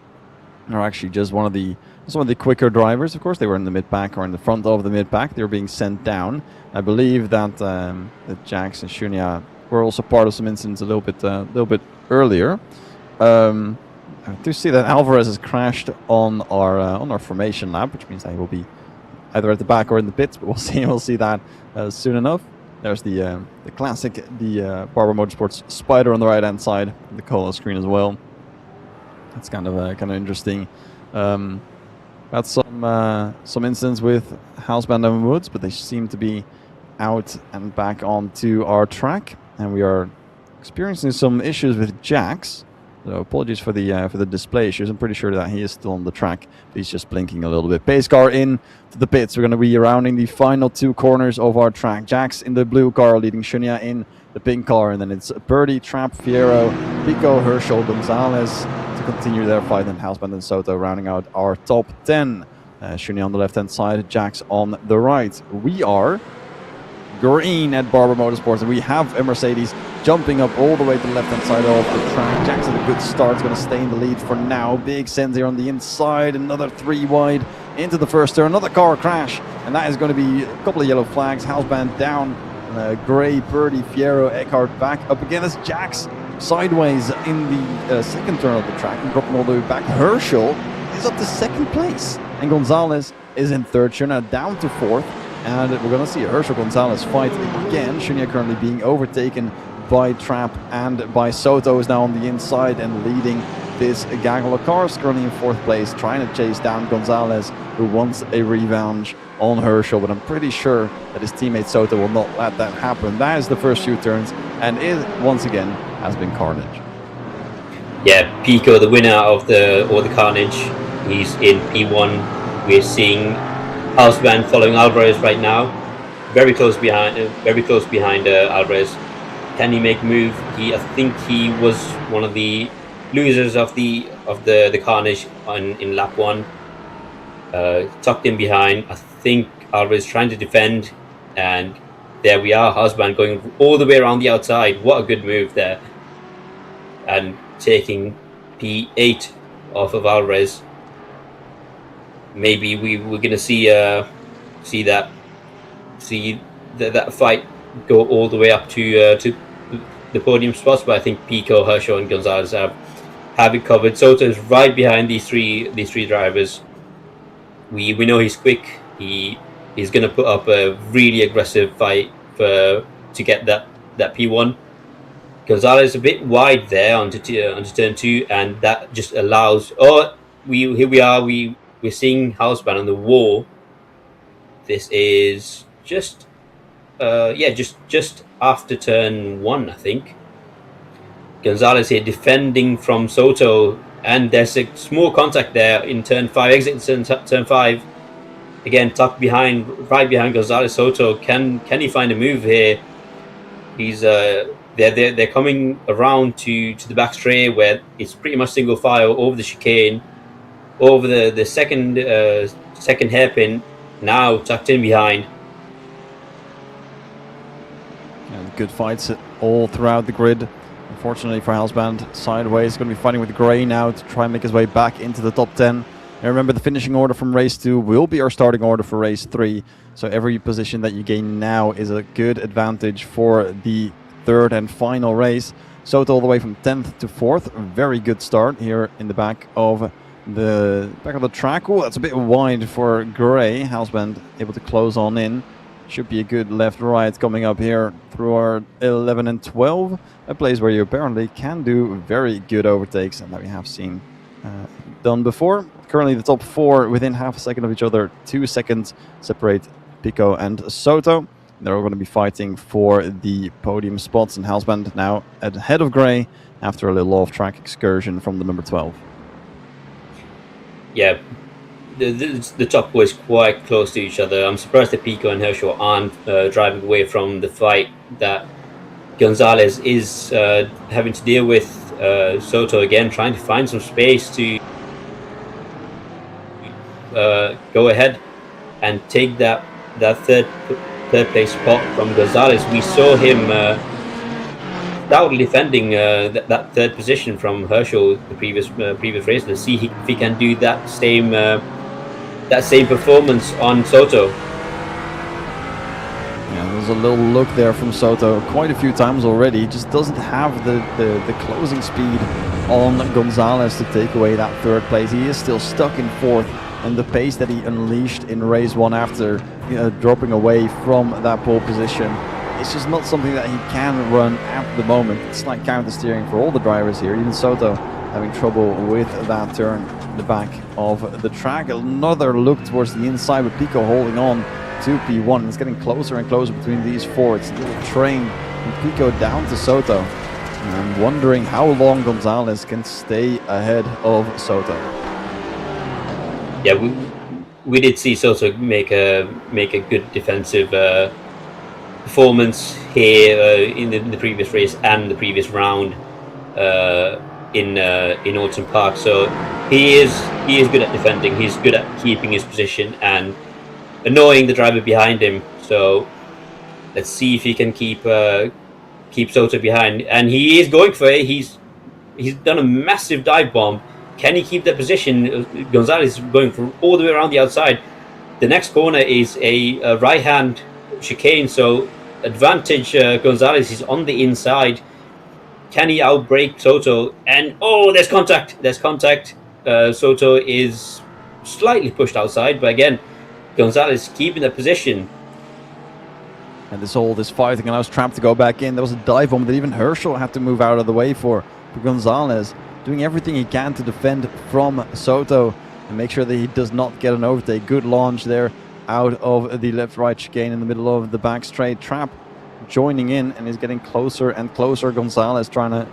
are actually just some of the quicker drivers. Of course, they were in the mid-pack or in the front of the mid-pack. They were being sent down. I believe that Jax and Shunya were also part of some incidents a little bit earlier. I do see that Alvarez has crashed on our formation lap, which means that he will be either at the back or in the pits. But we'll see that soon enough. There's the classic, Barber Motorsports spider on the right-hand side, the color screen as well. That's kind of interesting. Had some incidents with Houseband and Woods, but they seem to be out and back onto our track, and we are experiencing some issues with Jax. So apologies for the display issues. I'm pretty sure that he is still on the track. But he's just blinking a little bit. Pace car in to the pits. We're going to be rounding the final 2 corners of our track. Jax in the blue car leading Shunya in the pink car. And then it's Birdie, Trap, Fierro, Pico, Herschel, Gonzalez to continue their fight. And Houseband and Soto rounding out our top 10. Shunya on the left-hand side, Jax on the right. We are green at Barber Motorsports, and we have a Mercedes jumping up all the way to the left-hand side of the track. Jackson a good start, is going to stay in the lead for now. Big Sense here on the inside, another 3 wide into the first turn, another car crash, and that is going to be a couple of yellow flags. Houseband down, Gray, Purdy, Fierro, Eckhart back up again as Jax sideways in the second turn of the track and dropping all the way back. Herschel is up to 2nd place, and Gonzalez is in 3rd. Shunya down to 4th. And we're going to see Herschel Gonzalez fight again. Shunya currently being overtaken by Trap, and by Soto is now on the inside and leading this gaggle of cars. Currently in 4th place, trying to chase down Gonzalez, who wants a revenge on Herschel. But I'm pretty sure that his teammate Soto will not let that happen. That is the first few turns, and it once again has been carnage. Yeah, Pico, the winner of the carnage, he's in P1. We're seeing Houseband following Alvarez right now, very close behind Alvarez. Can he make a move? I think he was one of the losers of the carnage in lap 1. Tucked in behind. I think Alvarez trying to defend, and there we are. Houseband going all the way around the outside. What a good move there, and taking P8 off of Alvarez. Maybe we're gonna see that fight go all the way up to the podium spots, but I think Pico, Herschel, and Gonzalez have it covered. Soto is right behind these three drivers. We know he's quick. He's gonna put up a really aggressive fight to get that P1. Gonzalez a bit wide there onto turn 2, and that just allows. Here we are. We're seeing Houseband on the wall. This is just after turn 1, I think. Gonzalez here defending from Soto, and there's a small contact there in turn 5, exit turn 5. Again, tucked right behind Gonzalez. Soto, can he find a move here? He's they're coming around to the back straight where it's pretty much single file over the chicane. Over the second hairpin, now tucked in behind. And good fights all throughout the grid. Unfortunately for Houseband, sideways, going to be fighting with Gray now to try and make his way back into the top 10. And remember, the finishing order from race 2 will be our starting order for race 3. So every position that you gain now is a good advantage for the 3rd and final race. Soto all the way from 10th to 4th. A very good start here in the back of the track. Oh, that's a bit wide for Gray. Houseband able to close on in. Should be a good left-right coming up here through our 11 and 12. A place where you apparently can do very good overtakes, and that we have seen done before. Currently the top 4 within half a second of each other. 2 seconds separate Pico and Soto. They're all going to be fighting for the podium spots, and Houseband now ahead of Gray after a little off-track excursion from the number 12. Yeah, the top was quite close to each other. I'm surprised that Pico and Herschel aren't driving away from the fight that Gonzalez is having to deal with. Soto again trying to find some space to go ahead and take that third place spot from Gonzalez. We saw him stoutly defending that 3rd position from Herschel the previous race. Let's see if he can do that same performance on Soto. Yeah, there's a little look there from Soto quite a few times already. He just doesn't have the closing speed on Gonzalez to take away that 3rd place. He is still stuck in 4th, and the pace that he unleashed in race 1 after dropping away from that pole position, it's just not something that he can run at the moment. It's like counter steering for all the drivers here. Even Soto having trouble with that turn in the back of the track. Another look towards the inside with Pico holding on to P1. It's getting closer and closer between these 4. It's a little train from Pico down to Soto. And I'm wondering how long Gonzalez can stay ahead of Soto. Yeah, we did see Soto make a good defensive performance here in the previous race and the previous round in Alton Park. So he is good at defending. He's good at keeping his position and annoying the driver behind him. So let's see if he can keep Soto behind. And he is going for it. He's done a massive dive bomb. Can he keep that position? Gonzalez is going for all the way around the outside. The next corner is a right-hand chicane, so advantage Gonzalez is on the inside. Can he outbrake Soto? And oh, there's contact. There's contact. Soto is slightly pushed outside, but again, Gonzalez keeping the position. And this fighting allows Trap to go back in. There was a dive bomb that even Herschel had to move out of the way for Gonzalez, doing everything he can to defend from Soto and make sure that he does not get an overtake. Good launch there out of the left-right chicane in the middle of the back straight. Trap joining in and is getting closer and closer. Gonzalez trying to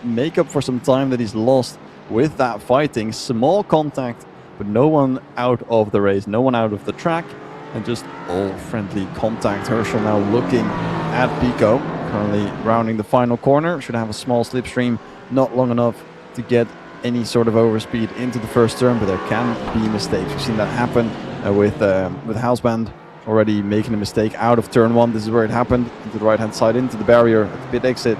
make up for some time that he's lost with that fighting. Small contact, but no one out of the race, no one out of the track, and just all friendly contact. Herschel now looking at Pico, currently rounding the final corner. Should have a small slipstream, not long enough to get any sort of overspeed into the first turn, but there can be mistakes. We've seen that happen with Houseband already making a mistake out of turn 1. This is where it happened, to the right-hand side into the barrier at the pit exit.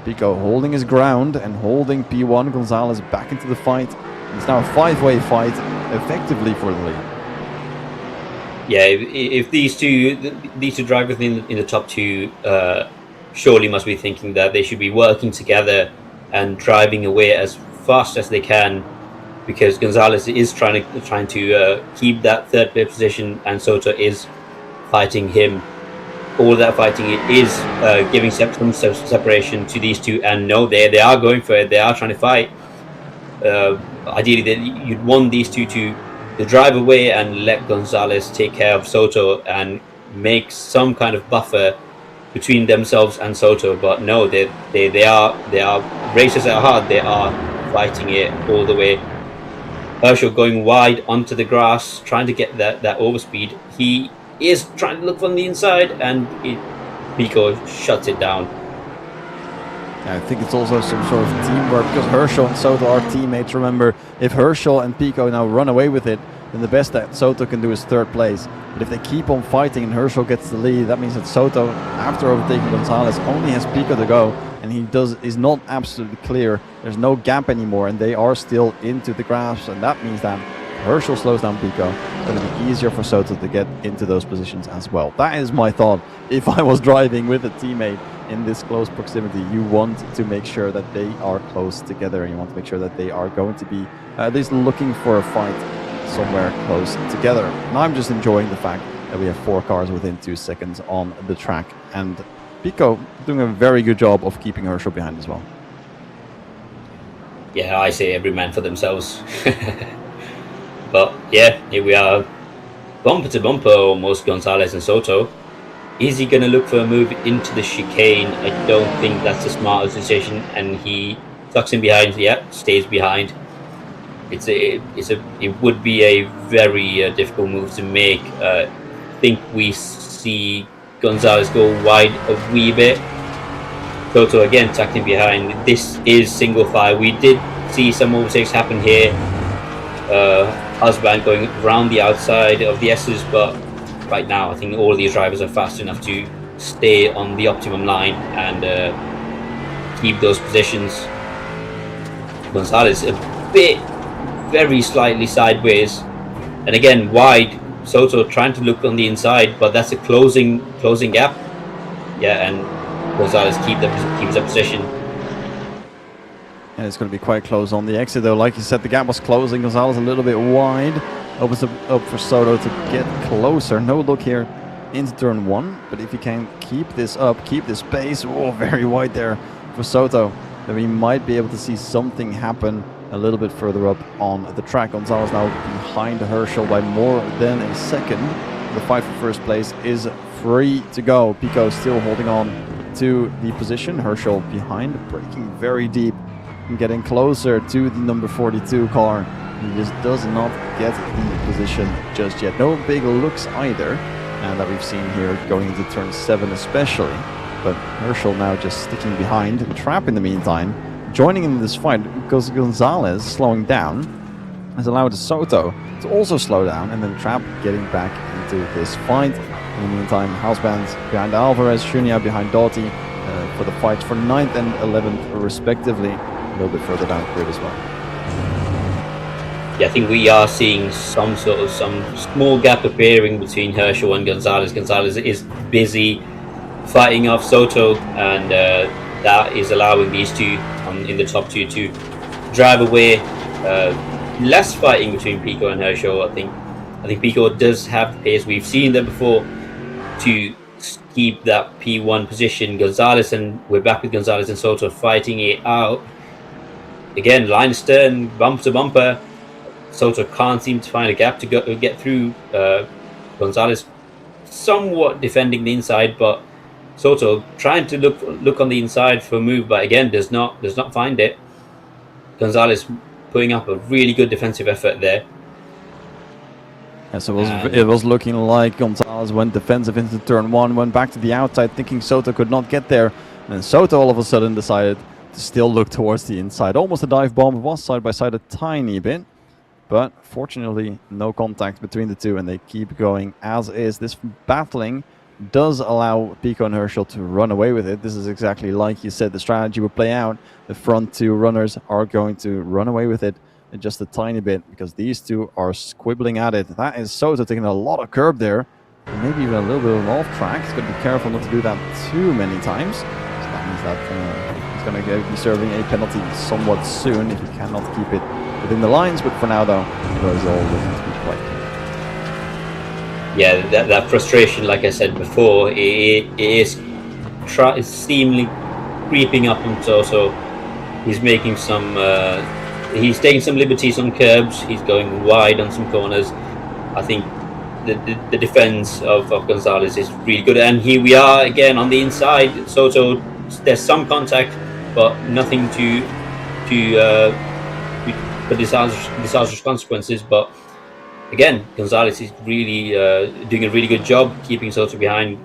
Pico holding his ground and holding P1. Gonzalez back into the fight. It's now a 5-way fight, effectively for the lead. Yeah, if these two drivers in the top two surely must be thinking that they should be working together and driving away as fast as they can, because Gonzalez is trying to keep that third place position, and Soto is fighting him. All that fighting is giving some separation to these two, and no, they are going for it. They are trying to fight. Ideally, you'd want these two to drive away and let Gonzalez take care of Soto and make some kind of buffer between themselves and Soto. But no, they are racers at heart. They are fighting it all the way. Herschel going wide onto the grass, trying to get that overspeed. He is trying to look from the inside, and Pico shuts it down. I think it's also some sort of teamwork, because Herschel and Soto are teammates. Remember, if Herschel and Pico now run away with it, then the best that Soto can do is third place. But if they keep on fighting and Herschel gets the lead, that means that Soto, after overtaking Gonzalez, only has Pico to go, and is not absolutely clear. There's no gap anymore, and they are still into the grass, and that means that Herschel slows down Pico. It's going to be easier for Soto to get into those positions as well. That is my thought. If I was driving with a teammate in this close proximity, you want to make sure that they are close together, and you want to make sure that they are going to be at least looking for a fight somewhere close together. And I'm just enjoying the fact that we have 4 cars within 2 seconds on the track, and Pico doing a very good job of keeping Herschel behind as well. Yeah, I say every man for themselves. But yeah, here we are, bumper to bumper almost, Gonzalez and Soto. Is he going to look for a move into the chicane? I don't think that's the smartest decision, and he tucks in behind. Yeah, stays behind. It would be a very difficult move to make. I think we see Gonzalez go wide a wee bit. Soto again tucked in behind. This is single file. We did see some overtakes happen here. Husband going around the outside of the S's, but right now I think all of these drivers are fast enough to stay on the optimum line and keep those positions. Gonzalez a bit, very slightly sideways, and again wide. Soto trying to look on the inside, but that's a closing gap. Yeah, and Gonzalez keeps that position. And it's going to be quite close on the exit, though. Like you said, the gap was closing. Gonzalez a little bit wide. Opens up for Soto to get closer. No look here into turn 1. But if he can keep this up, keep this pace, oh, very wide there for Soto, then we might be able to see something happen a little bit further up on the track. Gonzalez now behind Herschel by more than a second. The fight for first place is free to go. Pico still holding on into the position. Herschel behind, braking very deep and getting closer to the number 42 car. He just does not get the position just yet. No big looks either, and that we've seen here going into turn 7 especially. But Herschel now just sticking behind. Trap in the meantime joining in this fight because Gonzalez slowing down has allowed Soto to also slow down, and then Trap getting back into this fight. In the meantime, Houseband behind Alvarez, Shunya behind Doughty for the fights for 9th and 11th respectively, a little bit further down the grid as well. Yeah, I think we are seeing some small gap appearing between Herschel and Gonzalez. Gonzalez is busy fighting off Soto, and that is allowing these two in the top 2 to drive away. Less fighting between Pico and Herschel. I think Pico does have the pace. We've seen that before to keep that P1 position. Gonzalez, and we're back with Gonzalez and Soto fighting it out. Again, line stern, bumper to bumper. Soto can't seem to find a gap to get through. Gonzalez somewhat defending the inside, but Soto trying to look on the inside for a move, but again does not find it. Gonzalez putting up a really good defensive effort there. Yeah, so it was looking like Gonzalez went defensive into turn 1, went back to the outside thinking Soto could not get there, and then Soto all of a sudden decided to still look towards the inside. Almost a dive bomb, was side by side a tiny bit, but fortunately no contact between the two, and they keep going as is. This battling does allow Pico and Herschel to run away with it. This is exactly like you said the strategy would play out. The front 2 runners are going to run away with it just a tiny bit because these two are squibbling at it. That is Soto taking a lot of curb there, maybe even a little bit of an off track. He's got to be careful not to do that too many times. So that means that he's going to be serving a penalty somewhat soon if he cannot keep it within the lines. But for now though, it was all looking to be quite clear. Yeah, that frustration, like I said before, it is seemingly creeping up on Soto. He's making some, he's taking some liberties on curbs. He's going wide on some corners. I think the defense of Gonzalez is really good. And here we are again on the inside. Soto, there's some contact, but nothing for disastrous consequences. But again, Gonzalez is really doing a really good job keeping Soto behind.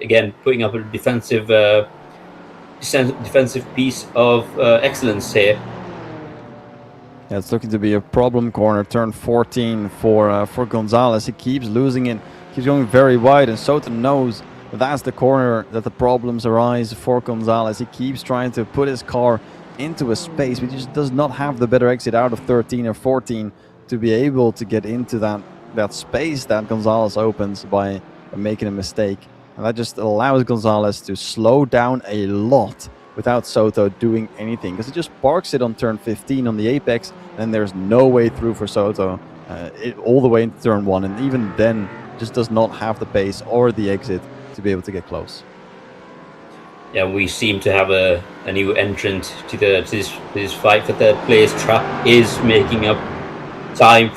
Again, putting up a defensive piece of excellence here. Yeah, it's looking to be a problem corner. Turn 14 for Gonzalez. He keeps losing it. Keeps going very wide, and Soto knows that that's the corner that the problems arise for Gonzalez. He keeps trying to put his car into a space, but he just does not have the better exit out of 13 or 14 to be able to get into that space that Gonzalez opens by making a mistake. And that just allows Gonzalez to slow down a lot without Soto doing anything, because he just parks it on turn 15 on the apex, and there's no way through for Soto all the way into turn 1, and even then just does not have the pace or the exit to be able to get close. Yeah, we seem to have a new entrant to this fight for third place. Trap is making up time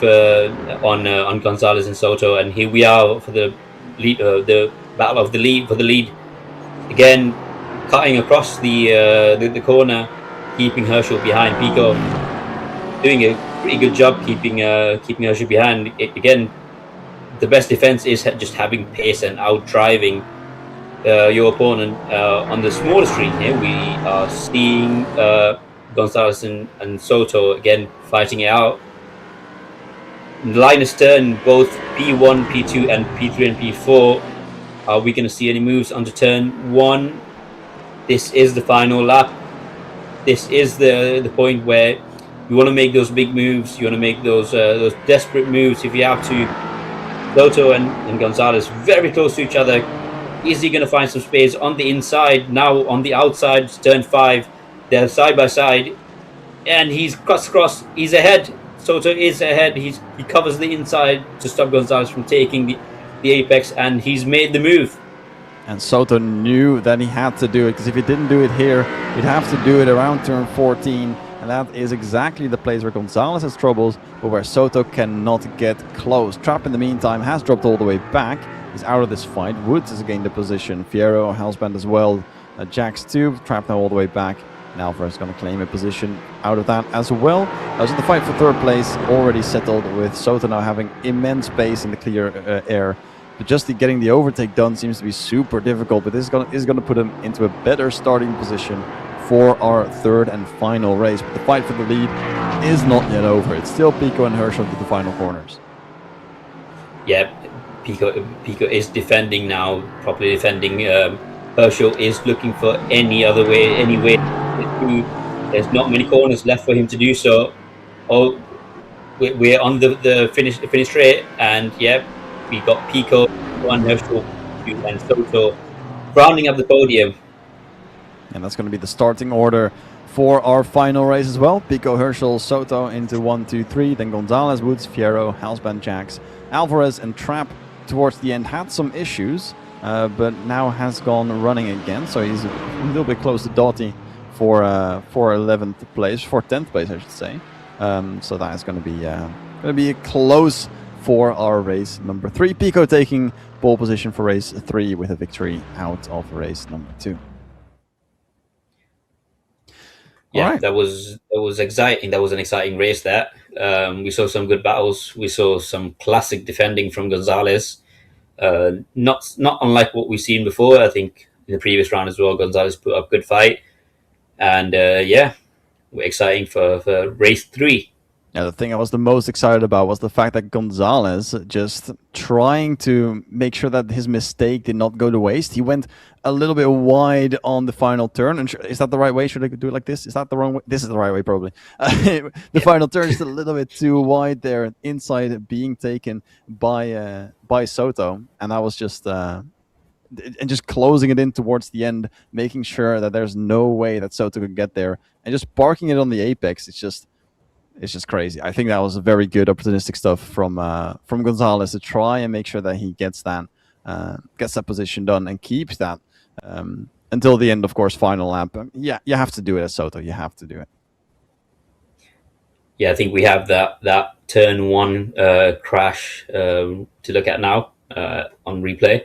on Gonzalez and Soto, and here we are for the lead, the battle of the lead again, cutting across the corner, keeping Herschel behind. Pico doing a pretty good job keeping Herschel behind. Again, the best defense is just having pace and out driving your opponent. On the smaller screen here, we are seeing Gonzalez and Soto again fighting it out. Line astern, both P1, P2, and P3 and P4. Are we going to see any moves onto turn 1? This is the final lap. This is the point where you want to make those big moves. You want to make those desperate moves if you have to. Soto and Gonzalez very close to each other. Is he going to find some space on the inside? Now on the outside, turn 5. They're side by side, and he's cross. He's ahead. Soto is ahead. He covers the inside to stop Gonzalez from taking the apex, and he's made the move. And Soto knew that he had to do it, because if he didn't do it here, he'd have to do it around turn 14. And that is exactly the place where Gonzalez has troubles, but where Soto cannot get close. Trap, in the meantime, has dropped all the way back. He's out of this fight. Woods has gained the position. Fierro, Halsband as well, Jax 2, trapped now all the way back. And Alvarez is going to claim a position out of that as well. So the fight for third place already settled, with Soto now having immense pace in the clear air. But just getting the overtake done seems to be super difficult. But this is going to put him into a better starting position for our third and final race. But the fight for the lead is not yet over. It's still Pico and Herschel to the final corners. Yeah, Pico is defending now, properly defending. Herschel is looking for any way. There's not many corners left for him to do so. Oh, we're on the finish straight, and yeah, we got Pico, one Herschel, and Soto rounding up the podium. And that's going to be the starting order for our final race as well. Pico, Herschel, Soto into 1, 2, 3. Then Gonzalez, Woods, Fierro, Halsband, Jax, Alvarez, and Trapp towards the end had some issues, but now has gone running again. So he's a little bit close to Doughty for 11th place, for 10th place, I should say. So that is going to be close for our race number 3. Pico taking pole position for race 3 with a victory out of race number 2. Yeah, right. that was exciting. That was an exciting race. That we saw some good battles. We saw some classic defending from Gonzalez. Not unlike what we've seen before. I think in the previous round as well, Gonzalez put up a good fight. And yeah, we're exciting for race 3. Yeah, the thing I was the most excited about was the fact that Gonzalez, just trying to make sure that his mistake did not go to waste, he went a little bit wide on the final turn. And is that the right way? Should I do it like this? Is that the wrong way? This is the right way, probably. The final turn is a little bit too wide there, inside being taken by Soto. And I was just closing it in towards the end, making sure that there's no way that Soto could get there. And just parking it on the apex, it's just crazy. I think that was very good opportunistic stuff from Gonzalez to try and make sure that he gets that position done and keeps that until the end, of course, final lap. Yeah, you have to do it as Soto. You have to do it. Yeah, I think we have that turn 1 crash to look at now on replay.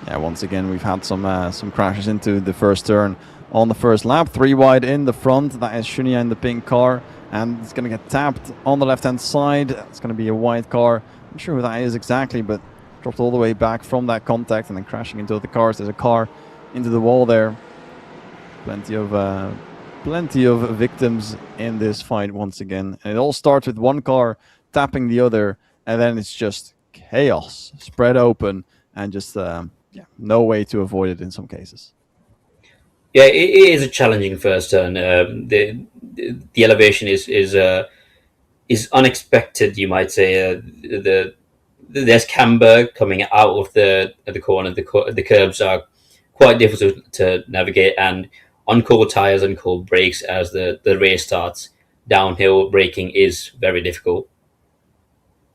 Yeah, once again, we've had some crashes into the first turn on the first lap. 3 wide in the front. That is Shunya in the pink car. And it's going to get tapped on the left-hand side. It's going to be a white car. I'm not sure who that is exactly, but dropped all the way back from that contact and then crashing into the cars. There's a car into the wall there. Plenty of victims in this fight once again. And it all starts with one car tapping the other. And then it's just chaos spread open and just no way to avoid it in some cases. Yeah, it is a challenging first turn. The elevation is unexpected, you might say. There's camber coming out of the corner. The curbs are quite difficult to navigate, and on cold tires and cold brakes as the race starts, downhill braking is very difficult.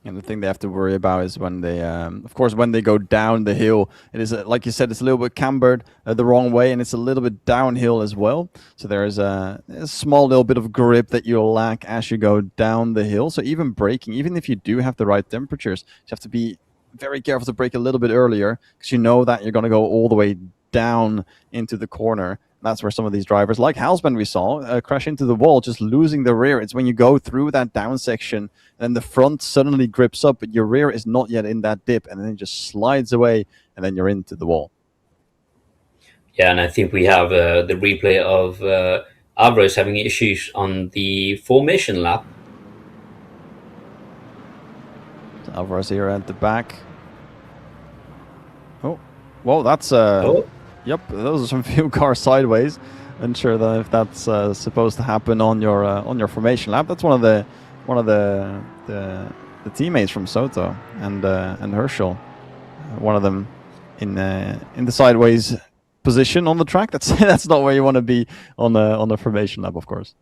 And the thing they have to worry about is when they, of course, when they go down the hill, it is, like you said, it's a little bit cambered the wrong way, and it's a little bit downhill as well. So there is a small little bit of grip that you'll lack as you go down the hill. So even braking, even if you do have the right temperatures, you have to be very careful to brake a little bit earlier, because you know that you're going to go all the way down into the corner. That's where some of these drivers, like Halsband we saw, crash into the wall, just losing the rear. It's when you go through that down section, then the front suddenly grips up, but your rear is not yet in that dip, and then it just slides away, and then you're into the wall. Yeah, and I think we have the replay of Alvarez having issues on the formation lap. So Alvarez here at the back. Oh, well, that's... Yep, those are some few cars sideways. Unsure that if that's supposed to happen on your formation lap. That's one of the teammates from Soto and Herschel. One of them in the sideways position on the track. That's not where you want to be on the formation lap, of course.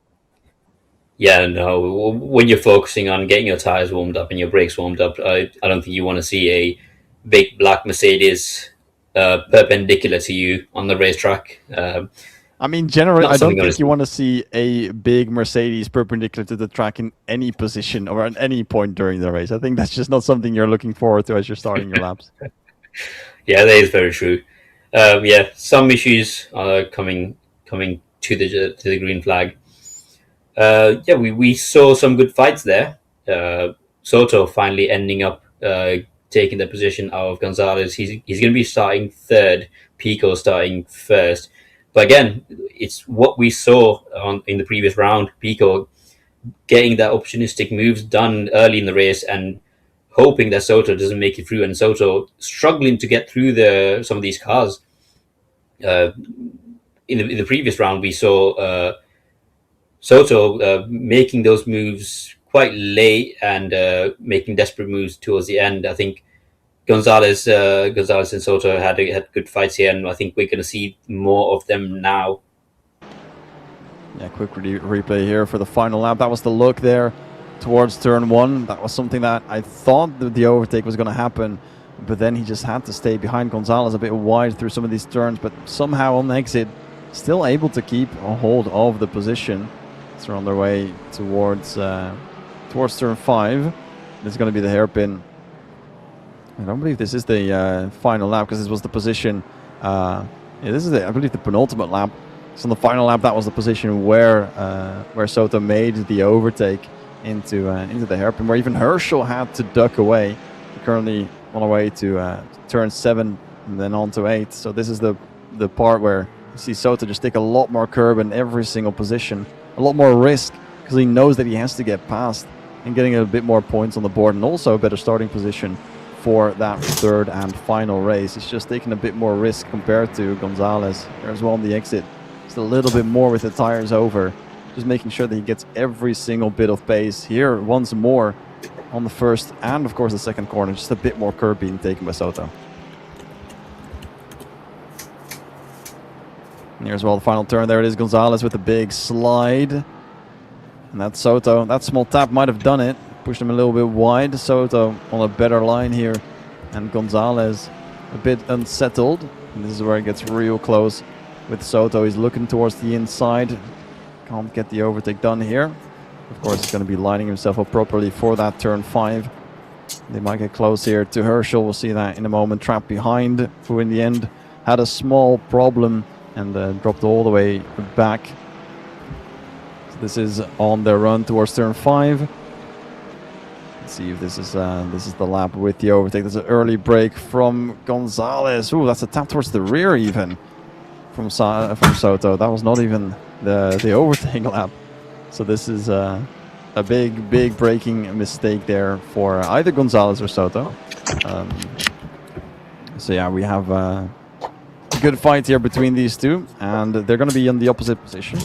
Yeah, no. When you're focusing on getting your tires warmed up and your brakes warmed up, I don't think you want to see a big black Mercedes perpendicular to you on the racetrack. I mean, generally, I don't think you want to see a big Mercedes perpendicular to the track in any position or at any point during the race. I think that's just not something you're looking forward to as you're starting your laps. Yeah, that is very true. Yeah, some issues are coming to the green flag. Yeah, we saw some good fights there. Soto finally ending up taking the position of Gonzalez. He's going to be starting third. Pico starting first. But again, it's what we saw in the previous round. Pico getting that opportunistic moves done early in the race and hoping that Soto doesn't make it through. And Soto struggling to get through some of these cars. Uh, in the previous round, we saw Soto making those moves quite late and making desperate moves towards the end. I think Gonzalez and Soto had good fights here, and I think we're going to see more of them now. Yeah, quick replay here for the final lap. That was the look there towards turn one. That was something that I thought that the overtake was going to happen, but then he just had to stay behind Gonzalez a bit wide through some of these turns, but somehow on exit, still able to keep a hold of the position. So they're on their way towards turn 5. This is going to be the hairpin. I don't believe this is the final lap because this was the position. Yeah, this is I believe the penultimate lap. So on the final lap, that was the position where Soto made the overtake into the hairpin, where even Herschel had to duck away. We're currently on our way to turn 7 and then on to 8. So this is the part where you see Soto just take a lot more curb in every single position, a lot more risk because he knows that he has to get past and getting a bit more points on the board, and also a better starting position for that third and final race. He's just taking a bit more risk compared to Gonzalez there as well on the exit. Just a little bit more with the tires over, just making sure that he gets every single bit of pace here once more on the first and of course the second corner. Just a bit more curb being taken by Soto. And here's well the final turn. There it is, Gonzalez with a big slide, and that's Soto. That small tap might have done it, pushed him a little bit wide. Soto on a better line here, and Gonzalez a bit unsettled. And this is where it gets real close with Soto. He's looking towards the inside, can't get the overtake done here. Of course, he's going to be lining himself up properly for that turn 5. They might get close here to Herschel. We'll see that in a moment. Trapped behind, who in the end had a small problem and dropped all the way back. So this is on their run towards turn 5. Let's see if this is the lap with the overtake. There's an early break from Gonzalez. Ooh, that's a tap towards the rear even from Soto. That was not even the overtake lap. So this is a big braking mistake there for either Gonzalez or Soto. So yeah, we have a good fight here between these two, and they're going to be in the opposite position.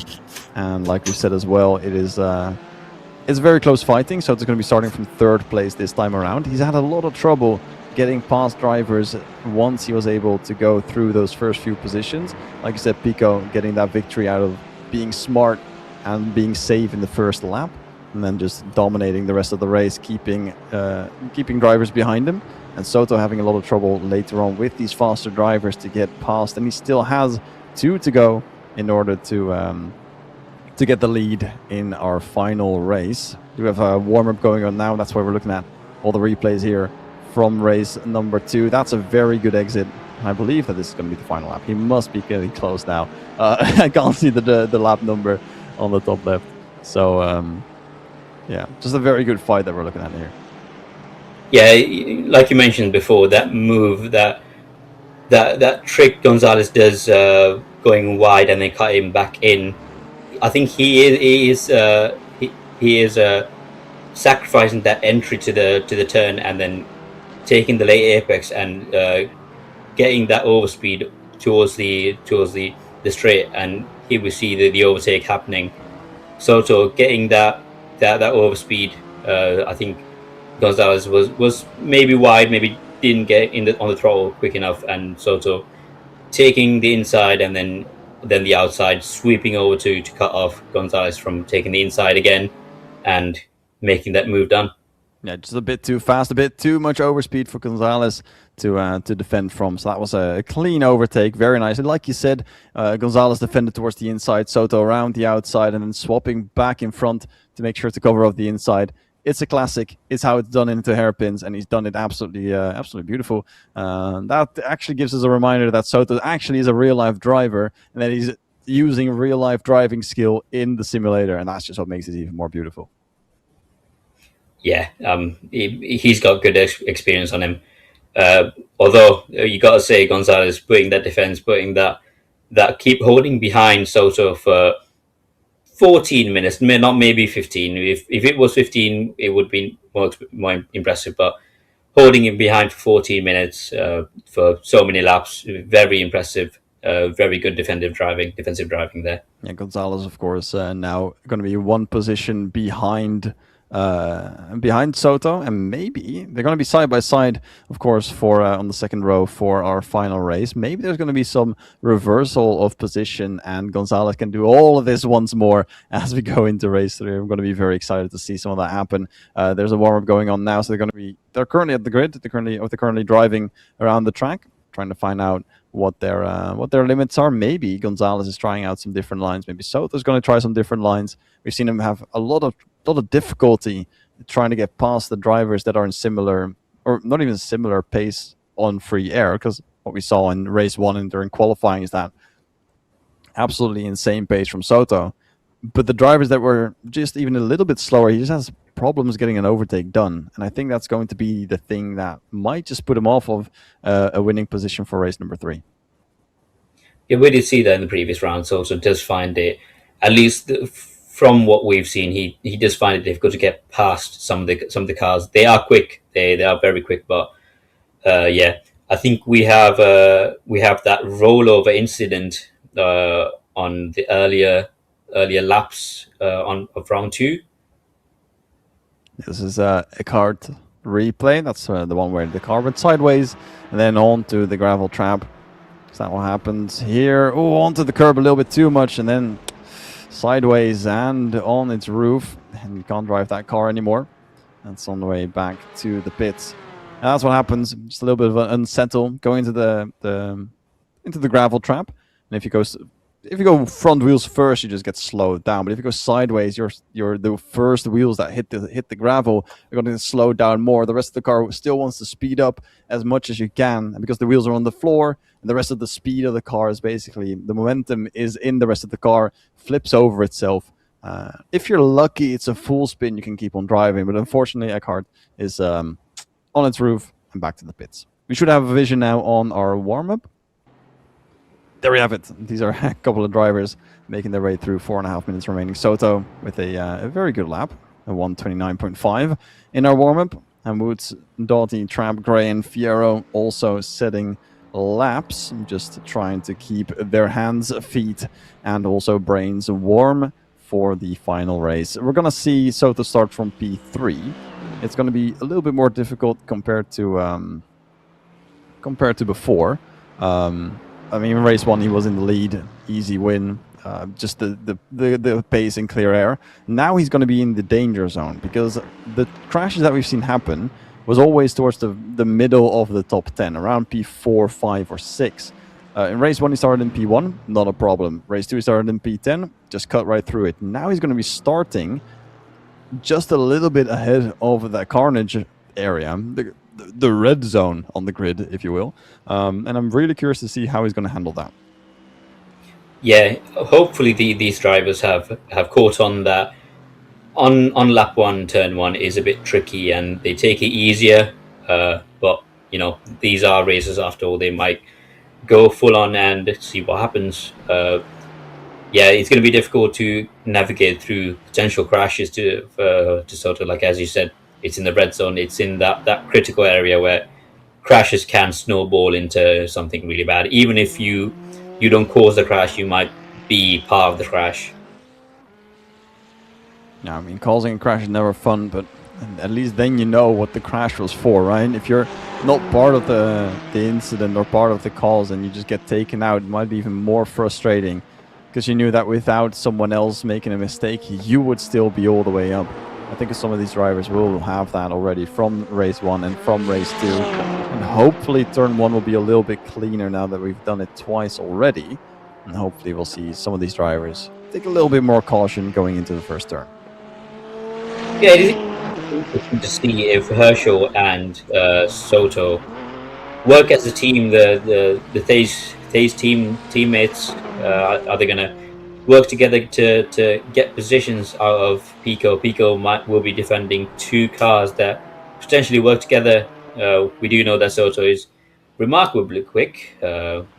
And like we said as well, it's very close fighting. So it's going to be starting from third place this time around. He's had a lot of trouble getting past drivers once he was able to go through those first few positions. Like you said, Pico getting that victory out of being smart and being safe in the first lap, and then just dominating the rest of the race, keeping drivers behind him. And Soto having a lot of trouble later on with these faster drivers to get past, and he still has 2 to go in order to get the lead in our final race. We have a warm-up going on now. That's why we're looking at all the replays here from race number 2. That's a very good exit. I believe that this is going to be the final lap. He must be getting close now. I can't see the lap number on the top left. So yeah, just a very good fight that we're looking at here. Yeah, like you mentioned before, that move, that trick Gonzalez does, going wide and then cutting back in. I think he is sacrificing that entry to the turn and then taking the late apex and getting that overspeed towards the straight, and here we see the overtake happening. Soto getting that overspeed. I think Gonzalez was maybe wide, maybe didn't get on the throttle quick enough, and Soto taking the inside and then the outside, sweeping over to cut off Gonzalez from taking the inside again and making that move done. Yeah, just a bit too fast, a bit too much overspeed for Gonzalez to defend from. So that was a clean overtake, very nice. And like you said, Gonzalez defended towards the inside, Soto around the outside, and then swapping back in front to make sure to cover off the inside. It's a classic. It's how it's done into hairpins, and he's done it absolutely beautiful. That actually gives us a reminder that Soto actually is a real life driver, and that he's using real life driving skill in the simulator, and that's just what makes it even more beautiful. Yeah, he's got good experience on him. Although you got to say, Gonzalez putting that defense, putting that keep holding behind Soto for 14 minutes, not maybe 15. If it was 15, it would be more impressive. But holding him behind for 14 minutes for so many laps, very impressive. Very good defensive driving there. Yeah, Gonzalez, of course, now going to be one position behind Soto, and maybe they're going to be side by side, of course, for on the second row for our final race. Maybe there's going to be some reversal of position, and Gonzalez can do all of this once more as we go into race 3. I'm going to be very excited to see some of that happen. There's a warm up going on now, so they're currently at the grid. They're currently driving around the track, trying to find out what their limits are. Maybe Gonzalez is trying out some different lines. Maybe Soto's going to try some different lines. We've seen him have a lot of difficulty trying to get past the drivers that are in similar, or not even similar, pace on free air, because what we saw in race 1 and during qualifying is that absolutely insane pace from Soto. But the drivers that were just even a little bit slower, he just has problems getting an overtake done. And I think that's going to be the thing that might just put him off of a winning position for race number 3. Yeah, we did see that in the previous round. Soto does find it, at least from what we've seen, he does find it difficult to get past some of the cars. They are quick. They are very quick, but yeah, I think we have that rollover incident on the earlier laps of round 2. This is a kart replay. That's the one where the car went sideways and then onto the gravel trap. Is that what happens here? Oh, onto the curb a little bit too much, and then sideways and on its roof, and you can't drive that car anymore. That's on the way back to the pits. And that's what happens. Just a little bit of an unsettle going into the gravel trap. And if you go front wheels first, you just get slowed down. But if you go sideways, you're the first wheels that hit the gravel, you're going to slow down more. The rest of the car still wants to speed up as much as you can, and because the wheels are on the floor, and the rest of the speed of the car is basically the momentum is in the rest of the car, flips over itself. If you're lucky, it's a full spin. You can keep on driving, but unfortunately, Eckhart is on its roof and back to the pits. We should have a vision now on our warm up. There we have it. These are a couple of drivers making their way through. 4.5 minutes remaining. Soto with a very good lap, a 1:29.5 in our warm-up. And Woods, Doughty, Trapp, Gray, and Fierro also setting laps, just trying to keep their hands, feet, and also brains warm for the final race. We're going to see Soto start from P3. It's going to be a little bit more difficult compared to before. I mean, in race 1, he was in the lead, easy win, just the pace in clear air. Now he's going to be in the danger zone, because the crashes that we've seen happen was always towards the middle of the top 10, around P4, 5, or 6. In race 1, he started in P1, not a problem. Race 2, he started in P10, just cut right through it. Now he's going to be starting just a little bit ahead of that carnage area, the red zone on the grid, if you will. And I'm really curious to see how he's going to handle that. Yeah, hopefully these drivers have caught on that on lap 1, turn 1 is a bit tricky, and they take it easier. But these are races after all. They might go full on and see what happens. Yeah, it's going to be difficult to navigate through potential crashes to Soto. Like as you said, it's in the red zone. It's in that critical area where crashes can snowball into something really bad. Even if you don't cause the crash, you might be part of the crash. Yeah, I mean, causing a crash is never fun, but at least then you know what the crash was for, right? If you're not part of the incident or part of the cause and you just get taken out, it might be even more frustrating, because you knew that without someone else making a mistake, you would still be all the way up. I think some of these drivers will have that already from race 1 and from race 2. And hopefully turn 1 will be a little bit cleaner now that we've done it twice already. And hopefully we'll see some of these drivers take a little bit more caution going into the first turn. Yeah, interesting to see if Herschel and Soto work as a team. The Thais teammates, are they going to work together to get positions out of Pico? Pico will be defending two cars that potentially work together. We do know that Soto is remarkably quick,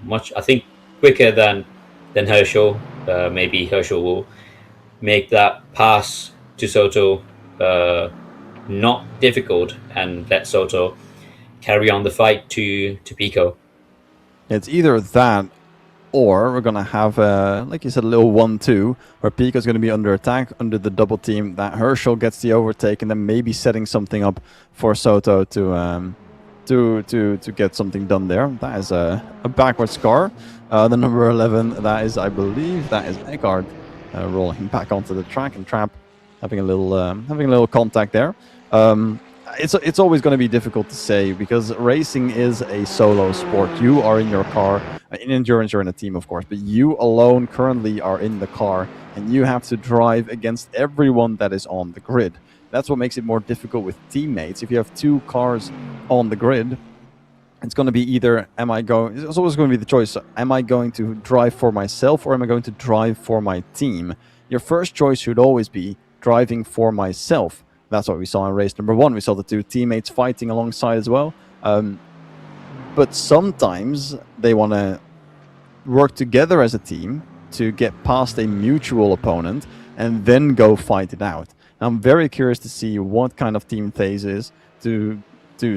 much I think quicker than Herschel. Maybe Herschel will make that pass to Soto not difficult and let Soto carry on the fight to Pico. It's either that, or we're gonna have, like you said, a little 1-2 where Pico's gonna be under attack under the double team. That Herschel gets the overtake, and then maybe setting something up for Soto to get something done there. That is a backwards car. The number 11, that is, I believe, that is Eckhart rolling back onto the track, and Trap having a little contact there. It's always going to be difficult to say because racing is a solo sport. You are in your car. In endurance, you're in a team, of course, but you alone currently are in the car, and you have to drive against everyone that is on the grid. That's what makes it more difficult with teammates. If you have two cars on the grid, it's going to be either it's always going to be the choice. Am I going to drive for myself, or am I going to drive for my team? Your first choice should always be driving for myself. That's what we saw in race number 1. We saw the two teammates fighting alongside as well. But sometimes they want to work together as a team to get past a mutual opponent and then go fight it out. I'm very curious to see what kind of team Thais is, to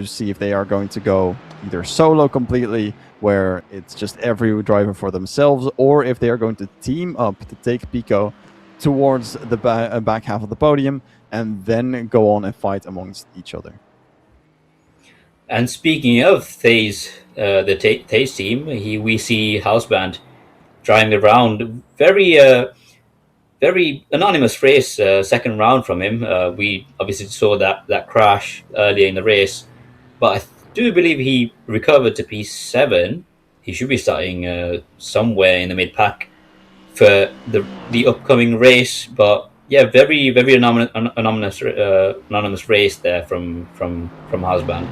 see if they are going to go either solo completely, where it's just every driver for themselves, or if they are going to team up to take Pico towards the back half of the podium and then go on and fight amongst each other. And speaking of Thais, the Thais team, we see Houseband driving around. Very anonymous race, second round from him. We obviously saw that crash earlier in the race, but I do believe he recovered to P7. He should be starting somewhere in the mid pack for the upcoming race. But yeah, very anonymous race there from Houseband.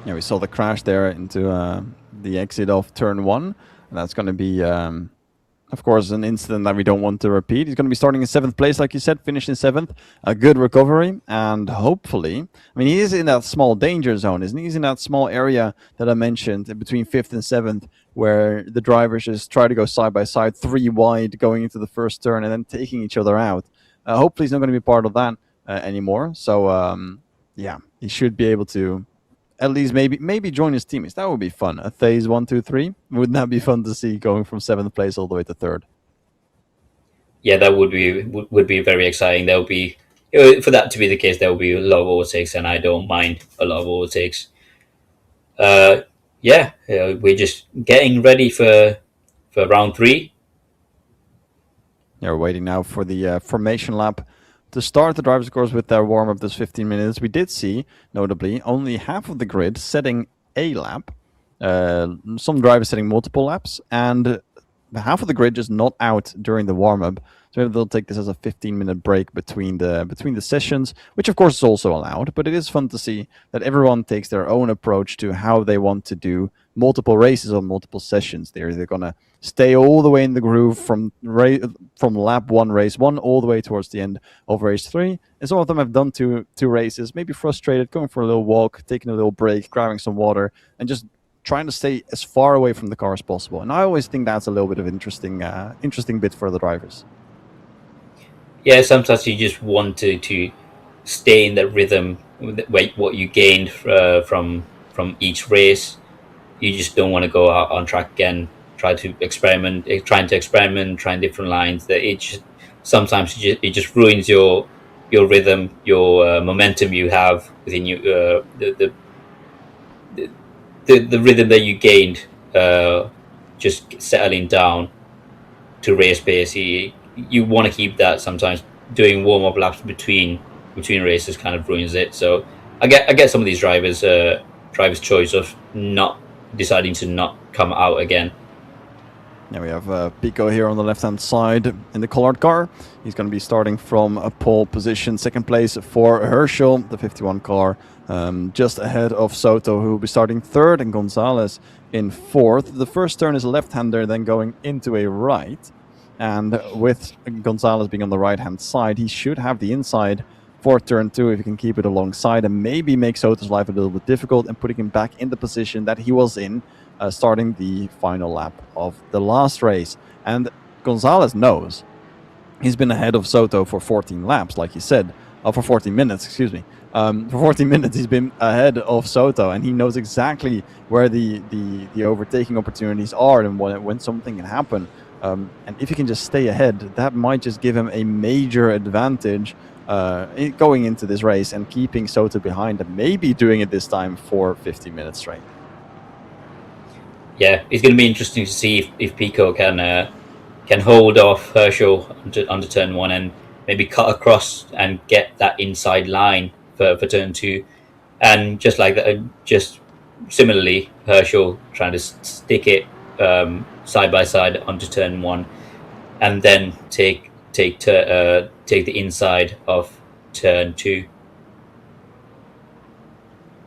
Yeah, we saw the crash there into the exit of turn 1, and that's going to be, of course, an incident that we don't want to repeat. He's going to be starting in 7th place, like you said, finished in 7th. A good recovery, and hopefully, I mean, he is in that small danger zone, isn't he? He's in that small area that I mentioned between 5th and 7th, where the drivers just try to go side by side, 3 wide, going into the first turn and then taking each other out. Hopefully, he's not going to be part of that anymore. So, yeah, he should be able to at least maybe join his teammates. That would be fun. A Thais 1, 2, 3. Wouldn't that be fun to see, going from 7th place all the way to 3rd? Yeah, that would be very exciting. There would be, for that to be the case, there will be a lot of overtakes, and I don't mind a lot of overtakes. Yeah, we're just getting ready for round 3. Yeah, we're waiting now for the formation lap to start. The drivers, of course, with their warm-up, this 15 minutes. We did see, notably, only half of the grid setting a lap. Some drivers setting multiple laps, and half of the grid just not out during the warm-up. So maybe they'll take this as a 15-minute break between the sessions, which of course is also allowed. But it is fun to see that everyone takes their own approach to how they want to do multiple races on multiple sessions. They're going to stay all the way in the groove from lap 1, race 1, all the way towards the end of race 3. And some of them have done two races, maybe frustrated, going for a little walk, taking a little break, grabbing some water, and just trying to stay as far away from the car as possible. And I always think that's a little bit of interesting bit for the drivers. Yeah, sometimes you just want to stay in that rhythm, what you gained from each race. You just don't want to go out on track again, trying to experiment, trying different lines. That sometimes it just ruins your rhythm, your momentum you have within you, the rhythm that you gained, just settling down to race pace. You want to keep that. Sometimes doing warm up laps between races kind of ruins it. So I get some of these drivers' choice of not deciding to not come out again. Yeah, we have Pico here on the left-hand side in the colored car. He's going to be starting from a pole position. Second place for Herschel, the 51 car, just ahead of Soto, who will be starting third, and Gonzalez in fourth. The first turn is a left-hander, then going into a right. And with Gonzalez being on the right-hand side, he should have the inside for turn 2 if he can keep it alongside and maybe make Soto's life a little bit difficult and putting him back in the position that he was in starting the final lap of the last race. And Gonzalez knows he's been ahead of Soto for 14 laps, like he said, for 14 minutes, excuse me. For 14 minutes, he's been ahead of Soto, and he knows exactly where the overtaking opportunities are and when something can happen. And if he can just stay ahead, that might just give him a major advantage going into this race and keeping Soto behind and maybe doing it this time for 50 minutes straight. Yeah, it's going to be interesting to see if Pico can hold off Herschel under turn 1 and maybe cut across and get that inside line for turn 2. And just like that, just similarly, Herschel trying to stick it side by side onto turn 1 and then take the inside of turn 2.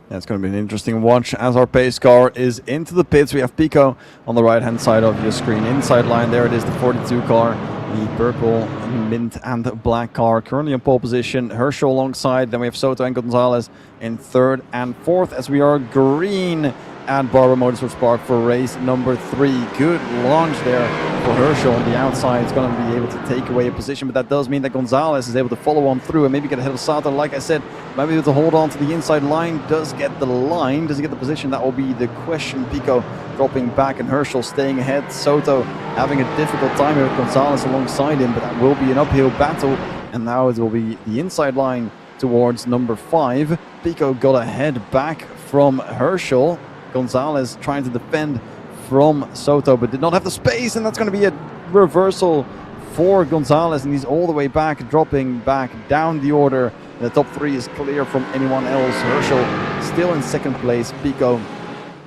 Yeah, it's going to be an interesting watch as our pace car is into the pits. We have Pico on the right-hand side of your screen. Inside line, there it is, the 42 car, the purple, mint, and black car. Currently in pole position, Herschel alongside. Then we have Soto and Gonzalez in third and fourth as we are green at Barber Motorsports Park for race number 3. Good launch there for Herschel on the outside. It's going to be able to take away a position, but that does mean that Gonzalez is able to follow on through and maybe get ahead of Sato. Like I said, might be able to hold on to the inside line. Does get the line, does he get the position? That will be the question. Pico dropping back and Herschel staying ahead. Soto having a difficult time with Gonzalez alongside him, but that will be an uphill battle. And now it will be the inside line towards number 5. Pico got ahead back from Herschel. Gonzalez trying to defend from Soto, but did not have the space, and that's going to be a reversal for Gonzalez, and he's all the way back, dropping back down the order. The top 3 is clear from anyone else. Herschel still in second place. Pico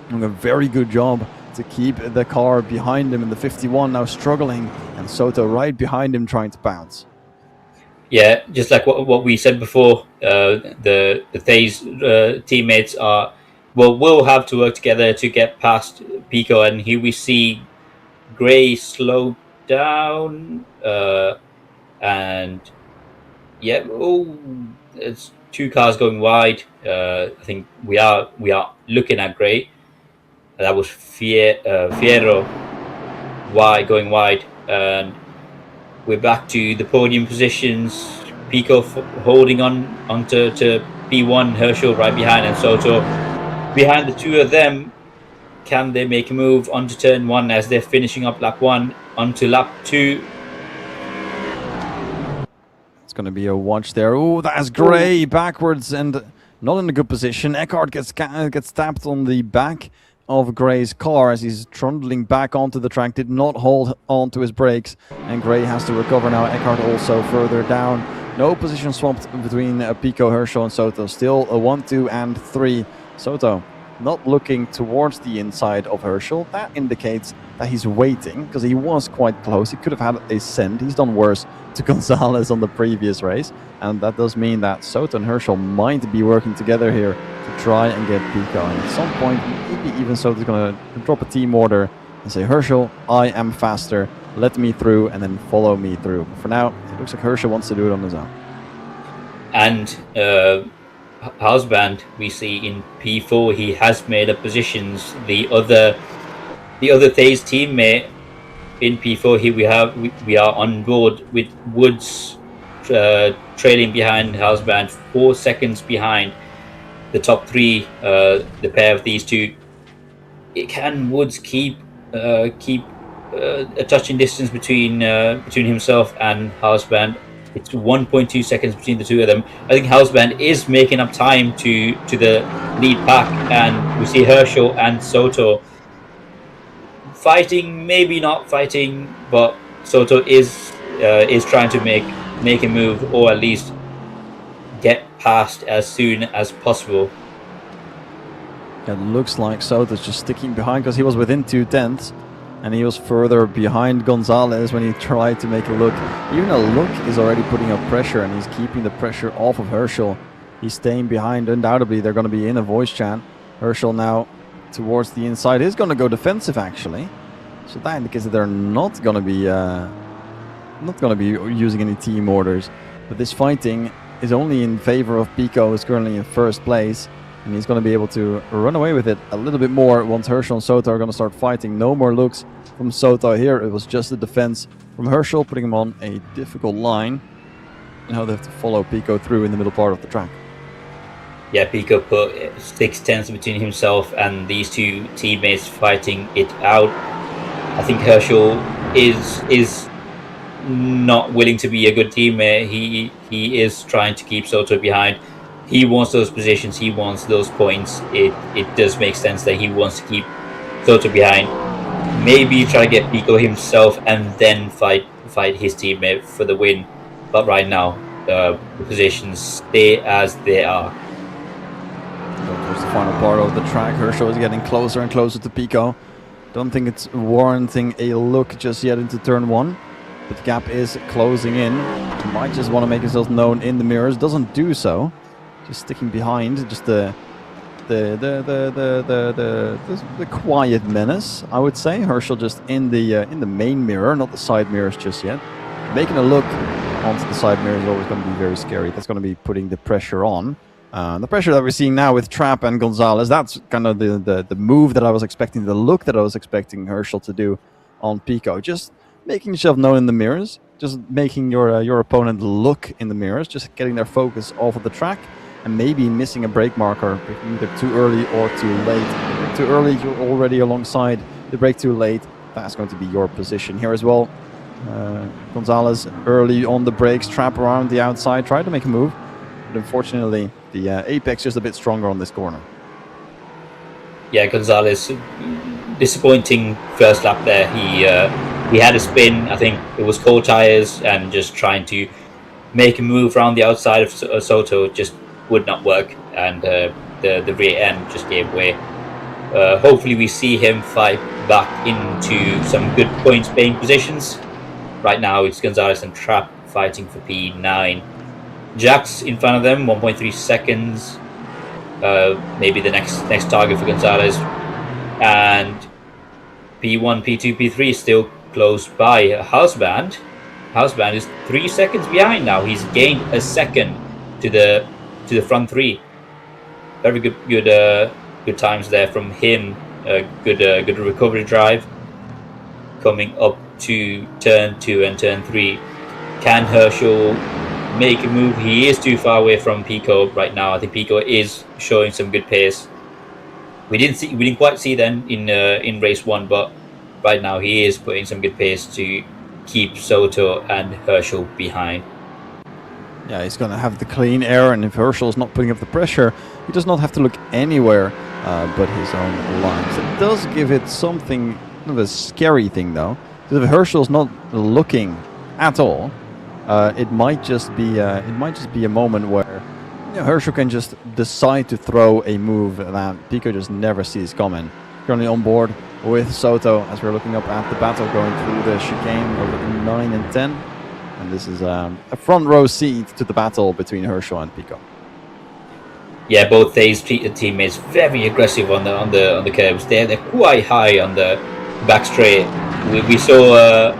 doing a very good job to keep the car behind him, and the 51 now struggling, and Soto right behind him trying to bounce. Yeah, just like what we said before, the Thay's teammates will have to work together to get past Pico, and here we see Gray slow down, and yeah, it's 2 cars going wide. I think we are looking at Gray. That was Fierro going wide, and we're back to the podium positions. Pico holding onto P1, Herschel right behind, and Soto behind the 2 of them. Can they make a move onto turn 1 as they're finishing up lap 1 onto lap 2? It's going to be a watch there. Oh, that is Gray backwards and not in a good position. Eckhart gets tapped on the back of Gray's car as he's trundling back onto the track. Did not hold on to his brakes, and Gray has to recover now. Eckhart also further down. No position swapped between Pico, Herschel, and Soto. Still a 1, 2, and 3. Soto not looking towards the inside of Herschel. That indicates that he's waiting, because he was quite close. He could have had a send. He's done worse to Gonzalez on the previous race, and that does mean that Soto and Herschel might be working together here to try and get Pico. And at some point, maybe even Soto's going to drop a team order and say, Herschel, I am faster. Let me through, and then follow me through. But for now, it looks like Herschel wants to do it on his own. And Hausband, we see in P4, he has made up positions. The other Thay's teammate in P4 here, we are on board with Woods trailing behind Hausband, 4 seconds behind the top 3. The pair of these 2. Can Woods keep a touching distance between himself and Hausband? It's 1.2 seconds between the 2 of them. I think Hausband is making up time to the lead pack, and we see Herschel and Soto fighting, maybe not fighting, but Soto is trying to make a move, or at least get past as soon as possible. It looks like Soto's just sticking behind because he was within 2 tenths. and he was further behind Gonzalez when he tried to make a look. Even a look is already putting up pressure, and he's keeping the pressure off of Herschel. He's staying behind. Undoubtedly, they're going to be in a voice chat. Herschel now towards the inside is going to go defensive, actually. So that indicates that they're not going to be using any team orders. But this fighting is only in favor of Pico, who's currently in first place. And he's going to be able to run away with it a little bit more once Herschel and Soto are going to start fighting. No more looks from Soto here. It was just the defense from Herschel, putting him on a difficult line. And now they have to follow Pico through in the middle part of the track. Yeah, Pico put 6/10 between himself and these two teammates fighting it out. I think Herschel is not willing to be a good teammate. He is trying to keep Soto behind. He wants those positions. He wants those points. It does make sense that he wants to keep Soto behind. Maybe try to get Pico himself and then fight his teammate for the win. But right now, the positions stay as they are. Towards the final part of the track, Herschel is getting closer and closer to Pico. Don't think it's warranting a look just yet into turn 1. But the gap is closing in. He might just want to make himself known in the mirrors. Doesn't do so. Just sticking behind, just the quiet menace, I would say. Herschel just in the main mirror, not the side mirrors just yet. Making a look onto the side mirror is always going to be very scary. That's going to be putting the pressure on. The pressure that we're seeing now with Trapp and Gonzalez, that's kind of the move that I was expecting, the look that I was expecting Herschel to do on Pico. Just making yourself known in the mirrors, just making your opponent look in the mirrors, just getting their focus off of the track, and maybe missing a brake marker, either too early or too late. Too early, you're already alongside. The brake too late, that's going to be your position here as well. Gonzalez early on the brakes, Trapp around the outside, tried to make a move, but unfortunately the apex just a bit stronger on this corner. Yeah, Gonzalez, disappointing first lap there. He had a spin. I think it was cold tires, and just trying to make a move around the outside of Soto just would not work, and the rear end just gave way. Hopefully we see him fight back into some good points paying positions. Right now it's Gonzalez and Trapp fighting for P9. Jack's in front of them, 1.3 seconds. Maybe the next target for Gonzalez. And P1, P2, P3 is still close by. Houseband is 3 seconds behind now. He's gained a second to the front three. Very good times there from him. Good recovery drive. Coming up to turn 2 and turn 3. Can Herschel make a move? He is too far away from Pico right now. I think Pico is showing some good pace. We didn't quite see that in race 1, but right now he is putting some good pace to keep Soto and Herschel behind. Yeah, he's going to have the clean air, and if Herschel is not putting up the pressure, he does not have to look anywhere but his own lines. It does give it something of a scary thing, though, because if Herschel is not looking at all, it might just be a moment where Herschel can just decide to throw a move that Pico just never sees coming. Currently on board with Soto as we're looking up at the battle going through the chicane over 9 and 10. And this is a front row seat to the battle between Herschel and Pico. Yeah, both these teammates very aggressive on the curves. They're quite high on the back straight. We saw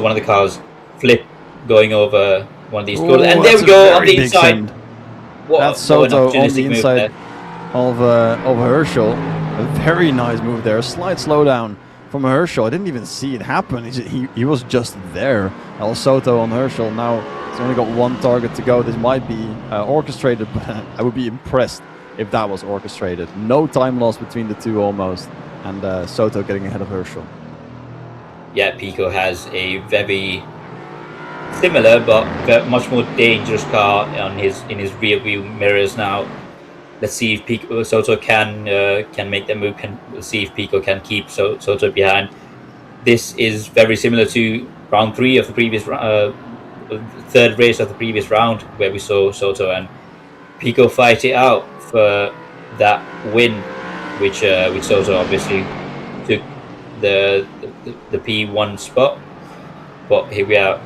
one of the cars flip going over one of these cars, and there we go on the inside. That's Soto on the inside of Herschel. A very nice move there. A slight slowdown from Herschel. I didn't even see it happen. He was just there. El Soto on Herschel. Now he's only got one target to go. This might be orchestrated, but I would be impressed if that was orchestrated. No time loss between the two almost, and Soto getting ahead of Herschel. Yeah, Pico has a very similar but much more dangerous car in his rear view mirrors now. Let's see if Soto can make that move. Let's see if Pico can keep Soto behind. This is very similar to round 3 of the previous third race of the previous round, where we saw Soto and Pico fight it out for that win, which Soto obviously took the P1 spot. But here we are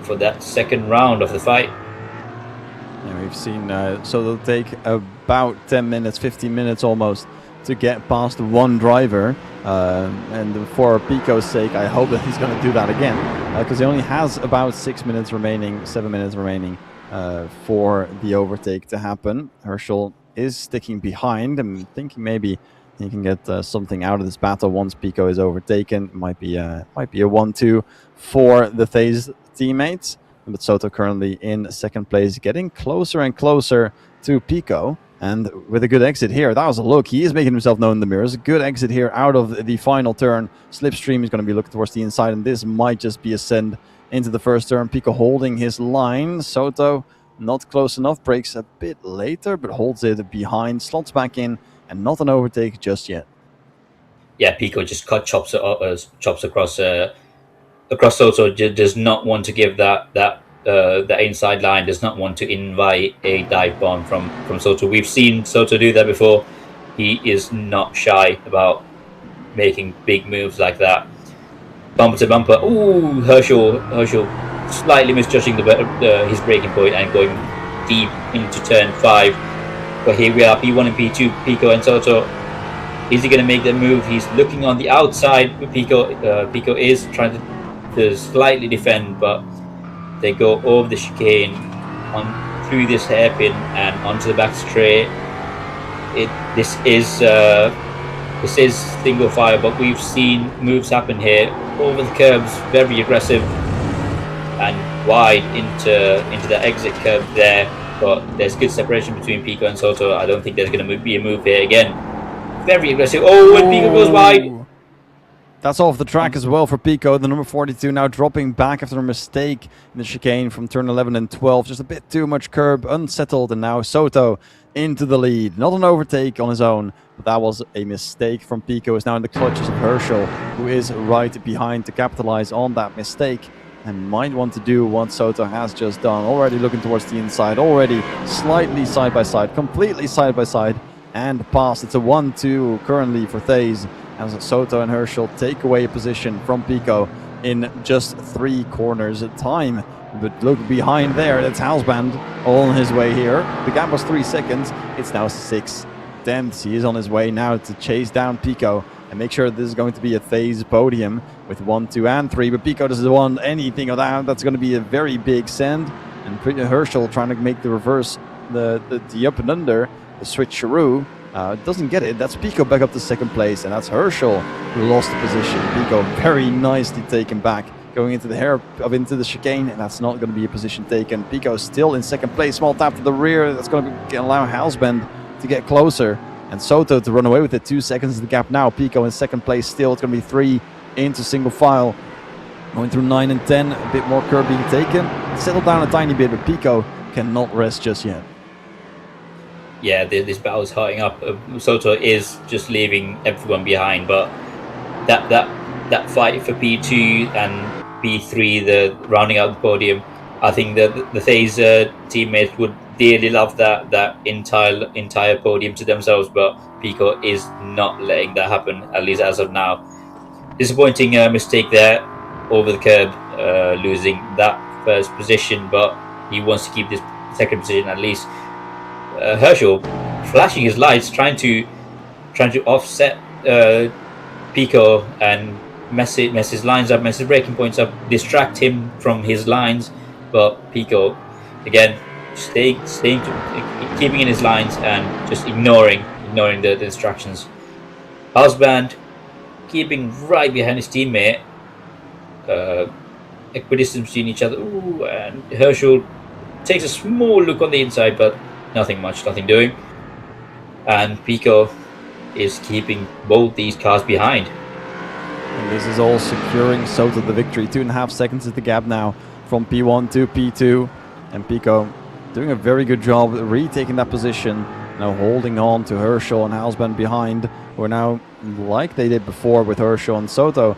for that second round of the fight. Yeah, we've seen so it'll take about 10 minutes, 15 minutes almost to get past one driver. And for Pico's sake, I hope that he's going to do that again, because he only has about 6 minutes remaining, 7 minutes remaining for the overtake to happen. Herschel is sticking behind. I'm thinking maybe he can get something out of this battle once Pico is overtaken. Might be a 1-2 for the FaZe teammates. But Soto currently in second place, getting closer and closer to Pico. And with a good exit here, that was a look. He is making himself known in the mirrors. A good exit here out of the final turn. Slipstream is going to be looking towards the inside, and this might just be a send into the first turn. Pico holding his line. Soto not close enough, breaks a bit later, but holds it behind, slots back in, and not an overtake just yet. Yeah, Pico just chops across Soto. Does not want to give that inside line. Does not want to invite a dive bomb from Soto. We've seen Soto do that before. He is not shy about making big moves like that. Bumper to bumper. Ooh, Herschel slightly misjudging his braking point and going deep into turn 5. But here we are, P1 and P2, Pico and Soto. Is he going to make the move? He's looking on the outside. Pico is trying to slightly defend, but they go over the chicane on through this hairpin and onto the back straight. This is single file, but we've seen moves happen here over the curbs, very aggressive and wide into the exit curve there. But there's good separation between Pico and Soto. I don't think there's going to be a move here again. Very aggressive. Oh, and Pico goes wide. That's off the track as well for Pico. The number 42 now dropping back after a mistake in the chicane from turn 11 and 12. Just a bit too much curb, unsettled, and now Soto into the lead. Not an overtake on his own, but that was a mistake from Pico. Is now in the clutches of Herschel, who is right behind to capitalize on that mistake and might want to do what Soto has just done. Already looking towards the inside, already slightly side by side, completely side by side, and past. It's a 1-2 currently for FaZe, as Soto and Herschel take away a position from Pico in just 3 corners at time. But look behind there, that's Halsband on his way here. The gap was 3 seconds, it's now 6/10. He is on his way now to chase down Pico and make sure this is going to be a FaZe podium with 1, 2, and 3. But Pico doesn't want anything of that. That's going to be a very big send. And Herschel trying to make the reverse, the up and under, the switcheroo. Doesn't get it. That's Pico back up to second place, and that's Herschel who lost the position. Pico very nicely taken back, going into the chicane, and that's not going to be a position taken. Pico still in second place, small tap to the rear. That's going to allow Halsband to get closer, and Soto to run away with it. 2 seconds is the gap now. Pico in second place still. It's going to be 3 into single file. Going through 9 and 10, a bit more curb being taken. Settle down a tiny bit, but Pico cannot rest just yet. Yeah, this battle is hotting up. Soto is just leaving everyone behind, but that fight for P2 and P3, the rounding out the podium, I think that the FaZe teammates would dearly love that entire podium to themselves, but Pico is not letting that happen, at least as of now. Disappointing mistake there over the curb, losing that first position, but he wants to keep this second position at least. Herschel flashing his lights, trying to offset Pico and mess his lines up, mess his braking points up, distract him from his lines. But Pico again keeping in his lines and just ignoring the distractions. Halsband keeping right behind his teammate, equidistance between each other. Ooh, and Herschel takes a small look on the inside, but nothing doing. And Pico is keeping both these cars behind. And this is all securing Soto the victory. 2.5 seconds is the gap now from P1 to P2. And Pico doing a very good job retaking that position. Now holding on to Herschel and Halsband behind. We're now, like they did before with Herschel and Soto,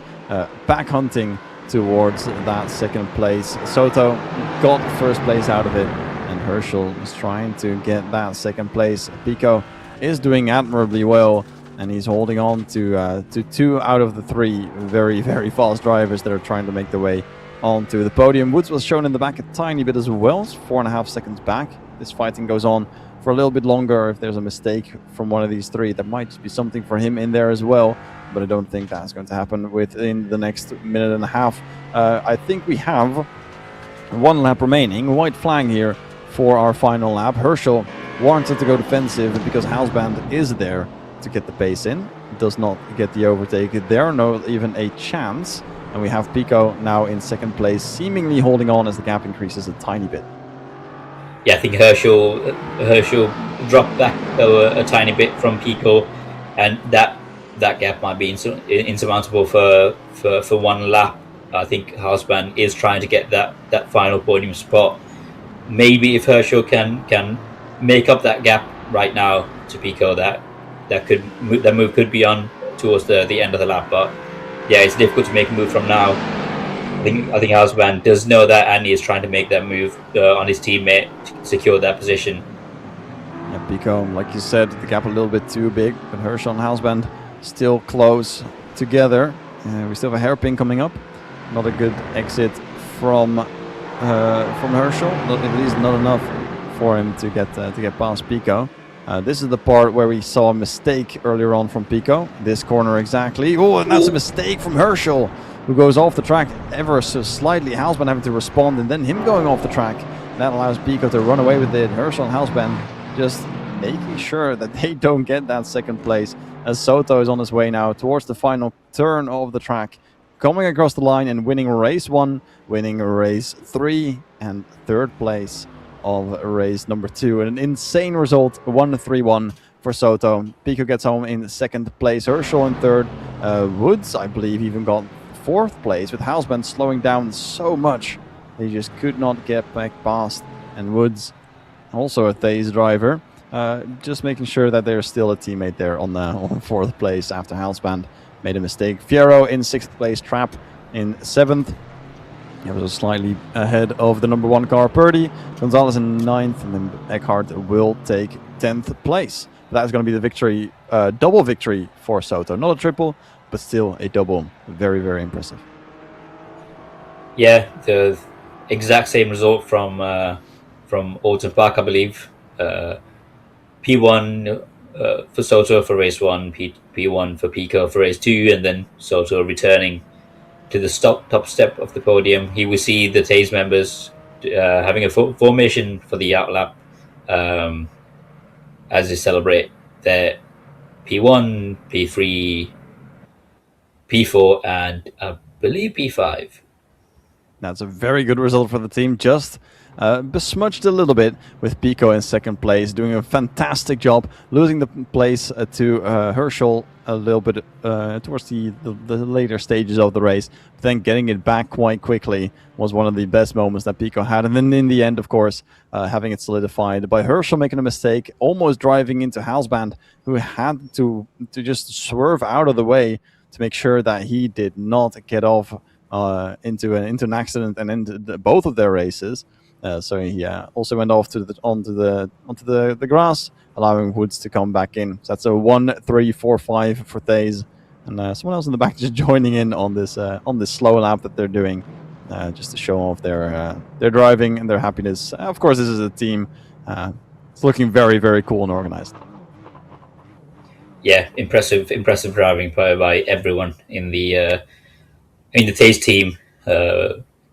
back hunting towards that second place. Soto got first place out of it, and Herschel is trying to get that second place. Pico is doing admirably well, and he's holding on to 2 out of the 3 very, very fast drivers that are trying to make their way onto the podium. Woods was shown in the back a tiny bit as well, 4.5 seconds back. This fighting goes on for a little bit longer. If there's a mistake from one of these 3, there might be something for him in there as well, but I don't think that's going to happen within the next minute and a half. I think we have 1 lap remaining. White flag here for our final lap. Herschel wanted to go defensive because Houseband is there to get the pace in. Does not get the overtake there, no even a chance. And we have Pico now in second place, seemingly holding on as the gap increases a tiny bit. Yeah, I think Herschel dropped back a tiny bit from Pico, and that gap might be insurmountable for 1 lap. I think Houseband is trying to get that final podium spot. Maybe if Herschel can make up that gap right now to Pico, that move could be on towards the end of the lap. But yeah, it's difficult to make a move from now. I think Houseband does know that, and he is trying to make that move on his teammate to secure that position. Yeah, Pico, like you said, the gap a little bit too big, but Herschel and Houseband still close together. We still have a hairpin coming up. Not a good exit from Herschel. At least not enough for him to get past Pico. This is the part where we saw a mistake earlier on from Pico. This corner exactly. Oh, and that's a mistake from Herschel, who goes off the track ever so slightly. Houseband having to respond, and then him going off the track. That allows Pico to run away with it. Herschel and Houseband just making sure that they don't get that second place, as Soto is on his way now towards the final turn of the track, coming across the line and winning race 1, winning race 3, and 3rd place of race number 2. An insane result, 1-3-1 for Soto. Pico gets home in 2nd place, Herschel in 3rd. Woods, I believe, even got 4th place, with Houseband slowing down so much they just could not get back past. And Woods, also a Thays driver, just making sure that there's still a teammate there on 4th place after Houseband made a mistake. Fierro in 6th place, Trap in 7th. He was slightly ahead of the number 1 car, Purdy. Gonzalez in 9th, and then Eckhart will take 10th place. That's going to be the victory, double victory for Soto. Not a triple, but still a double. Very, very impressive. Yeah, the exact same result from Alton Park, I believe. P1 for Soto for race 1, P1 for Pico for race 2, and then Soto returning to the top step of the podium. He will see the Thays members having a formation for the outlap as they celebrate their P1, P3, P4, and I believe P5. That's a very good result for the team. Just besmudged a little bit with Pico in 2nd place, doing a fantastic job, losing the place to Herschel a little bit towards the later stages of the race, but then getting it back quite quickly was one of the best moments that Pico had. And then in the end, of course, having it solidified by Herschel making a mistake, almost driving into Houseband, who had to just swerve out of the way to make sure that he did not get off into an accident and ended both of their races. So he also went off onto the grass, allowing Woods to come back in. So that's a 1-3-4-5 for Thays, and someone else in the back just joining in on this slow lap that they're doing, just to show off their driving and their happiness. Of course, this is a team. It's looking very, very cool and organized. Yeah, impressive driving by everyone in the Thays team.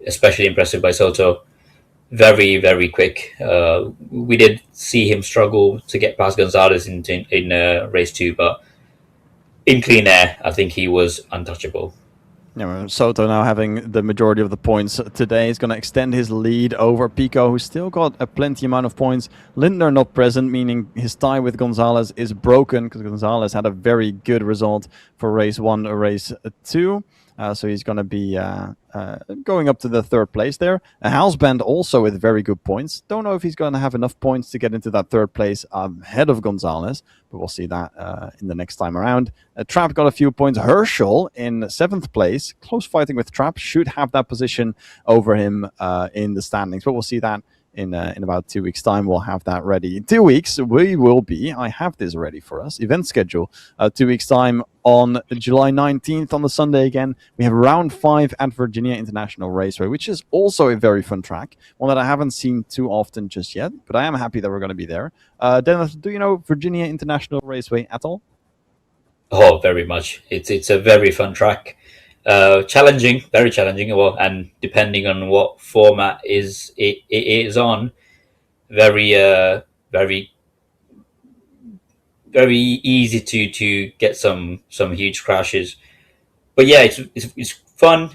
Especially impressive by Soto. Very, very quick. We did see him struggle to get past Gonzalez in race 2, but in clean air, I think he was untouchable. Yeah, Soto now having the majority of the points today is going to extend his lead over Pico, who's still got a plenty amount of points. Lindner not present, meaning his tie with Gonzalez is broken, because Gonzalez had a very good result for race 1 or race 2. So he's going to be going up to the 3rd place there. Houseband also with very good points. Don't know if he's going to have enough points to get into that 3rd place ahead of Gonzalez, but we'll see that in the next time around. Trap got a few points. Herschel in 7th place. Close fighting with Trap. Should have that position over him in the standings, but we'll see that in about 2 weeks' time. We'll have that ready. In 2 weeks, we will be. I have this ready for us. Event schedule. 2 weeks' time on July 19th on the Sunday again. We have round 5 at Virginia International Raceway, which is also a very fun track. One that I haven't seen too often just yet, but I am happy that we're going to be there. Dennis, do you know Virginia International Raceway at all? Oh, very much. It's a very fun track. Challenging, very challenging. Well, and depending on what format it is on, very very very easy to get some huge crashes. But yeah, it's fun,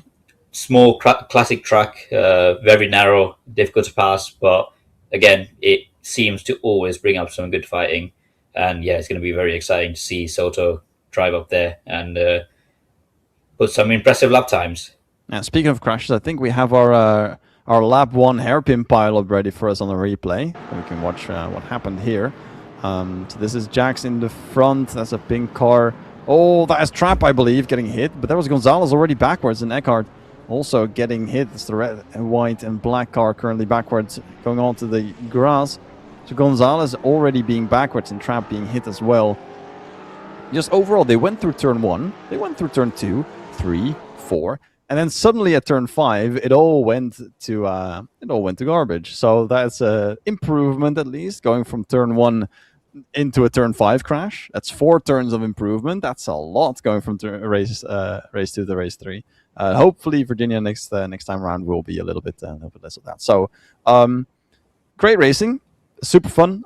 small classic track, very narrow, difficult to pass. But again, it seems to always bring up some good fighting, and yeah, it's going to be very exciting to see Soto drive up there and put some impressive lap times. Now, speaking of crashes, I think we have our lap 1 hairpin pileup ready for us on the replay. We can watch what happened here. So this is Jax in the front. That's a pink car. Oh, that is Trap, I believe, getting hit. But there was Gonzalez already backwards, and Eckhart also getting hit. It's the red, white, and black car currently backwards, going on to the grass. So Gonzalez already being backwards and Trap being hit as well. Just overall, they went through turn 1, they went through turn 2, 3, 4, and then suddenly at turn 5, it all went to garbage. So that's an improvement, at least, going from turn 1 into a turn 5 crash. That's 4 turns of improvement. That's a lot going from race 2 to race 3. Hopefully, Virginia next time around will be a little bit less of that. So, great racing, super fun.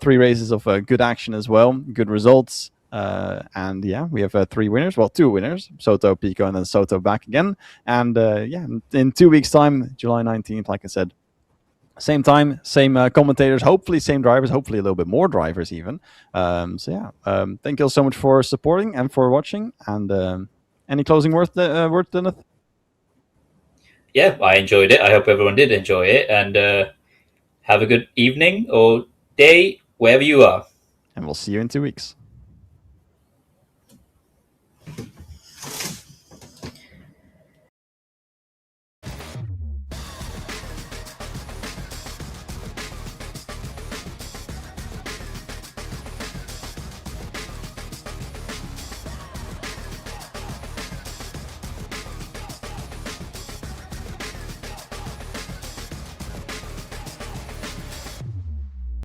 3 races of good action as well, good results. And yeah, we have 3 winners. Well, 2 winners: Soto, Pico, and then Soto back again. And yeah, in 2 weeks' time, July 19th, like I said, same time, same commentators, hopefully same drivers, hopefully a little bit more drivers even. So yeah, thank you all so much for supporting and for watching. And any closing words, Dennis? Yeah, I enjoyed it. I hope everyone did enjoy it, and have a good evening or day wherever you are. And we'll see you in 2 weeks.